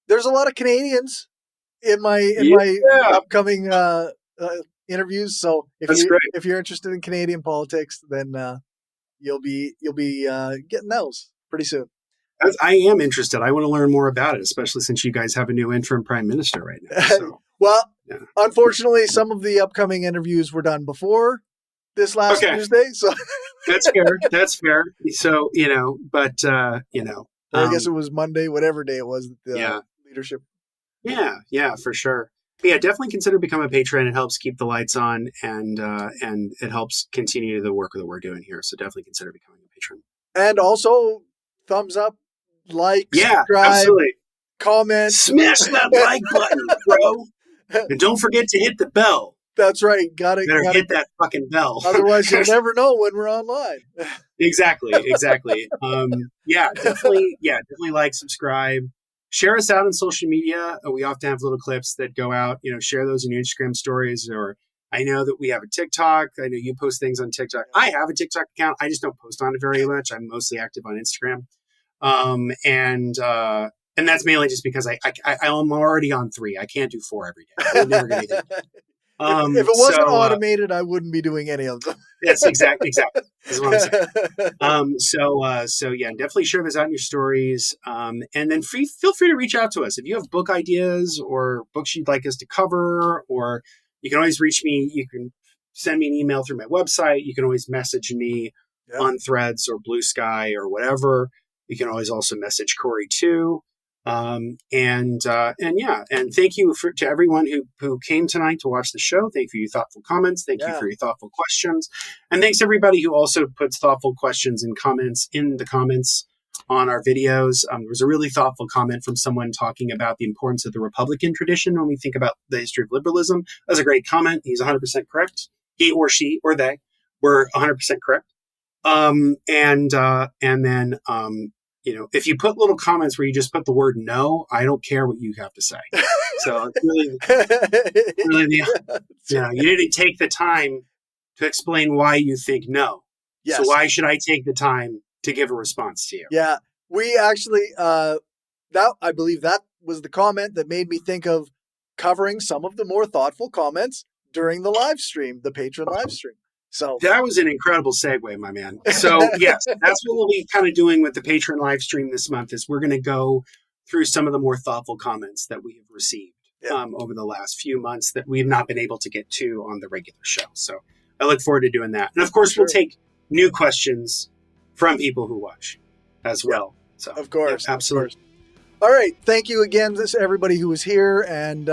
There's a lot of Canadians in my upcoming interviews. So if you're interested in Canadian politics, then you'll be getting those pretty soon. I am interested. I want to learn more about it, especially since you guys have a new interim prime minister right now. So, well, unfortunately, some of the upcoming interviews were done before this last Tuesday. So that's fair. That's fair. So, I guess it was Monday, whatever day it was. Leadership. Yeah, for sure. But yeah, definitely consider becoming a patron. It helps keep the lights on, and it helps continue the work that we're doing here. So definitely consider becoming a patron. And also, thumbs up, like, subscribe, absolutely. Comment. Smash that like button, bro. And don't forget to hit the bell. That's right. Gotta hit that fucking bell. Otherwise, you'll never know when we're online. Exactly. Definitely like, subscribe. Share us out on social media. We often have little clips that go out. Share those in your Instagram stories. Or I know that we have a TikTok. I know you post things on TikTok. I have a TikTok account. I just don't post on it very much. I'm mostly active on Instagram. And that's mainly just because I'm already on 3. I can't do 4 every day. I'm never going to do it. If it wasn't automated, I wouldn't be doing any of them. Yes, exactly. That's what I'm saying. So yeah, definitely share this out in your stories. And then feel free to reach out to us if you have book ideas or books you'd like us to cover. Or you can always reach me. You can send me an email through my website. You can always message me on Threads or Blue Sky or whatever. You can always also message Corey too. And thank you to everyone who came tonight to watch the show. Thank you for your thoughtful comments. Thank you for your thoughtful questions. And thanks to everybody who also puts thoughtful questions and comments in the comments on our videos. There was a really thoughtful comment from someone talking about the importance of the Republican tradition when we think about the history of liberalism. That was a great comment. He's 100% correct. He or she or they were 100% correct. If you put little comments where you just put the word no, I don't care what you have to say. So it's really, you didn't take the time to explain why you think no. Yes. So why should I take the time to give a response to you? Yeah, we actually, I believe that was the comment that made me think of covering some of the more thoughtful comments during the live stream, the Patreon live stream. So that was an incredible segue, my man. So yes, that's what we'll be kind of doing with the Patreon live stream this month is we're going to go through some of the more thoughtful comments that we have received over the last few months that we've not been able to get to on the regular show. So I look forward to doing that. And of course, we'll take new questions from people who watch as well. So of course, absolutely. Of course. All right. Thank you again to everybody who was here. And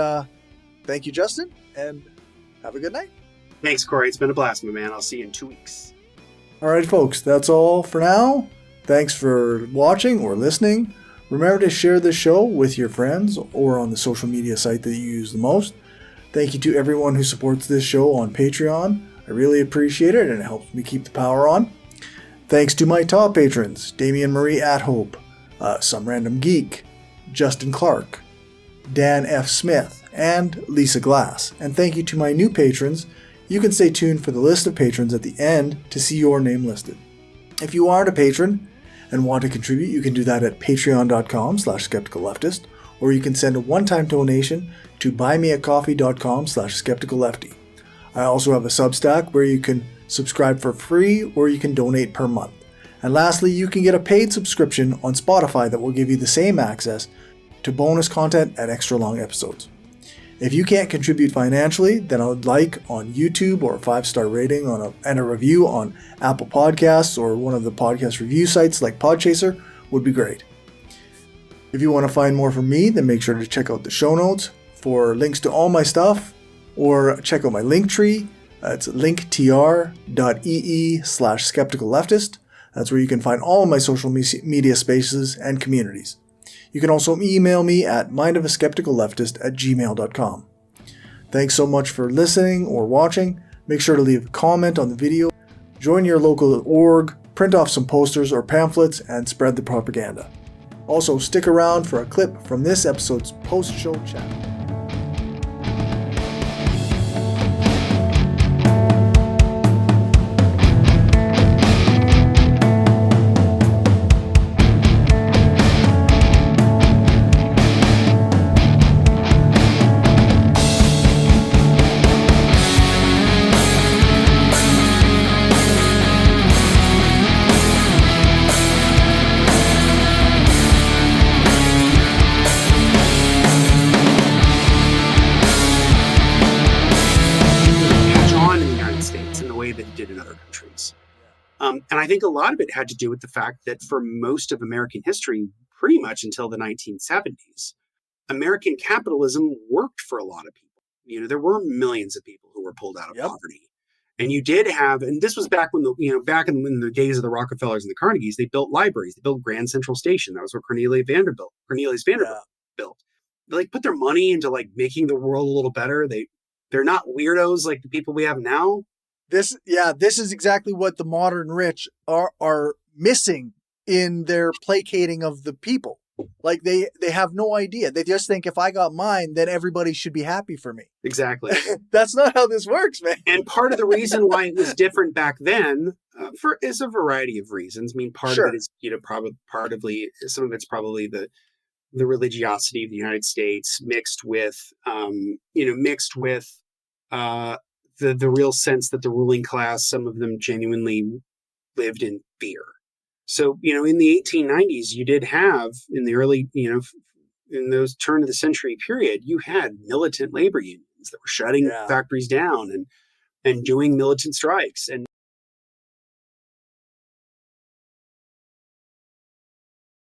thank you, Justin. And have a good night. Thanks, Corey. It's been a blast, my man. I'll see you in 2 weeks. All right, folks. That's all for now. Thanks for watching or listening. Remember to share this show with your friends or on the social media site that you use the most. Thank you to everyone who supports this show on Patreon. I really appreciate it, and it helps me keep the power on. Thanks to my top patrons, Damian Marie at Hope, Some Random Geek, Justin Clark, Dan F. Smith, and Lisa Glass. And thank you to my new patrons. You can stay tuned for the list of patrons at the end to see your name listed. If you aren't a patron and want to contribute, you can do that at patreon.com/skepticalleftist, or you can send a one-time donation to buymeacoffee.com/skepticallefty. I also have a Substack where you can subscribe for free or you can donate per month. And lastly, you can get a paid subscription on Spotify that will give you the same access to bonus content and extra long episodes. If you can't contribute financially, then I would like on YouTube or a 5-star rating and a review on Apple Podcasts or one of the podcast review sites like Podchaser would be great. If you want to find more from me, then make sure to check out the show notes for links to all my stuff or check out my link tree. It's linktr.ee/skepticalleftist. That's where you can find all of my social media spaces and communities. You can also email me at mindofaskepticalleftist@gmail.com. Thanks so much for listening or watching. Make sure to leave a comment on the video, join your local org, print off some posters or pamphlets, and spread the propaganda. Also, stick around for a clip from this episode's post-show chat. And I think a lot of it had to do with the fact that for most of American history, pretty much until the 1970s, American capitalism worked for a lot of people. There were millions of people who were pulled out of Yep. poverty. And you did have, and this was back when back in the days of the Rockefellers and the Carnegies, they built libraries. They built Grand Central Station. That was what Cornelius Vanderbilt Yeah. built. They like put their money into like making the world a little better. They're not weirdos like the people we have now. This is exactly what the modern rich are missing in their placating of the people. Like they have no idea. They just think if I got mine, then everybody should be happy for me. Exactly. That's not how this works, man. And part of the reason why it was different back then is a variety of reasons. I mean, part of it is, probably some of it's probably the religiosity of the United States mixed with the real sense that the ruling class, some of them genuinely lived in fear. So, in the 1890s, you did have in the early, in those turn of the century period, you had militant labor unions that were shutting factories down and doing militant strikes. And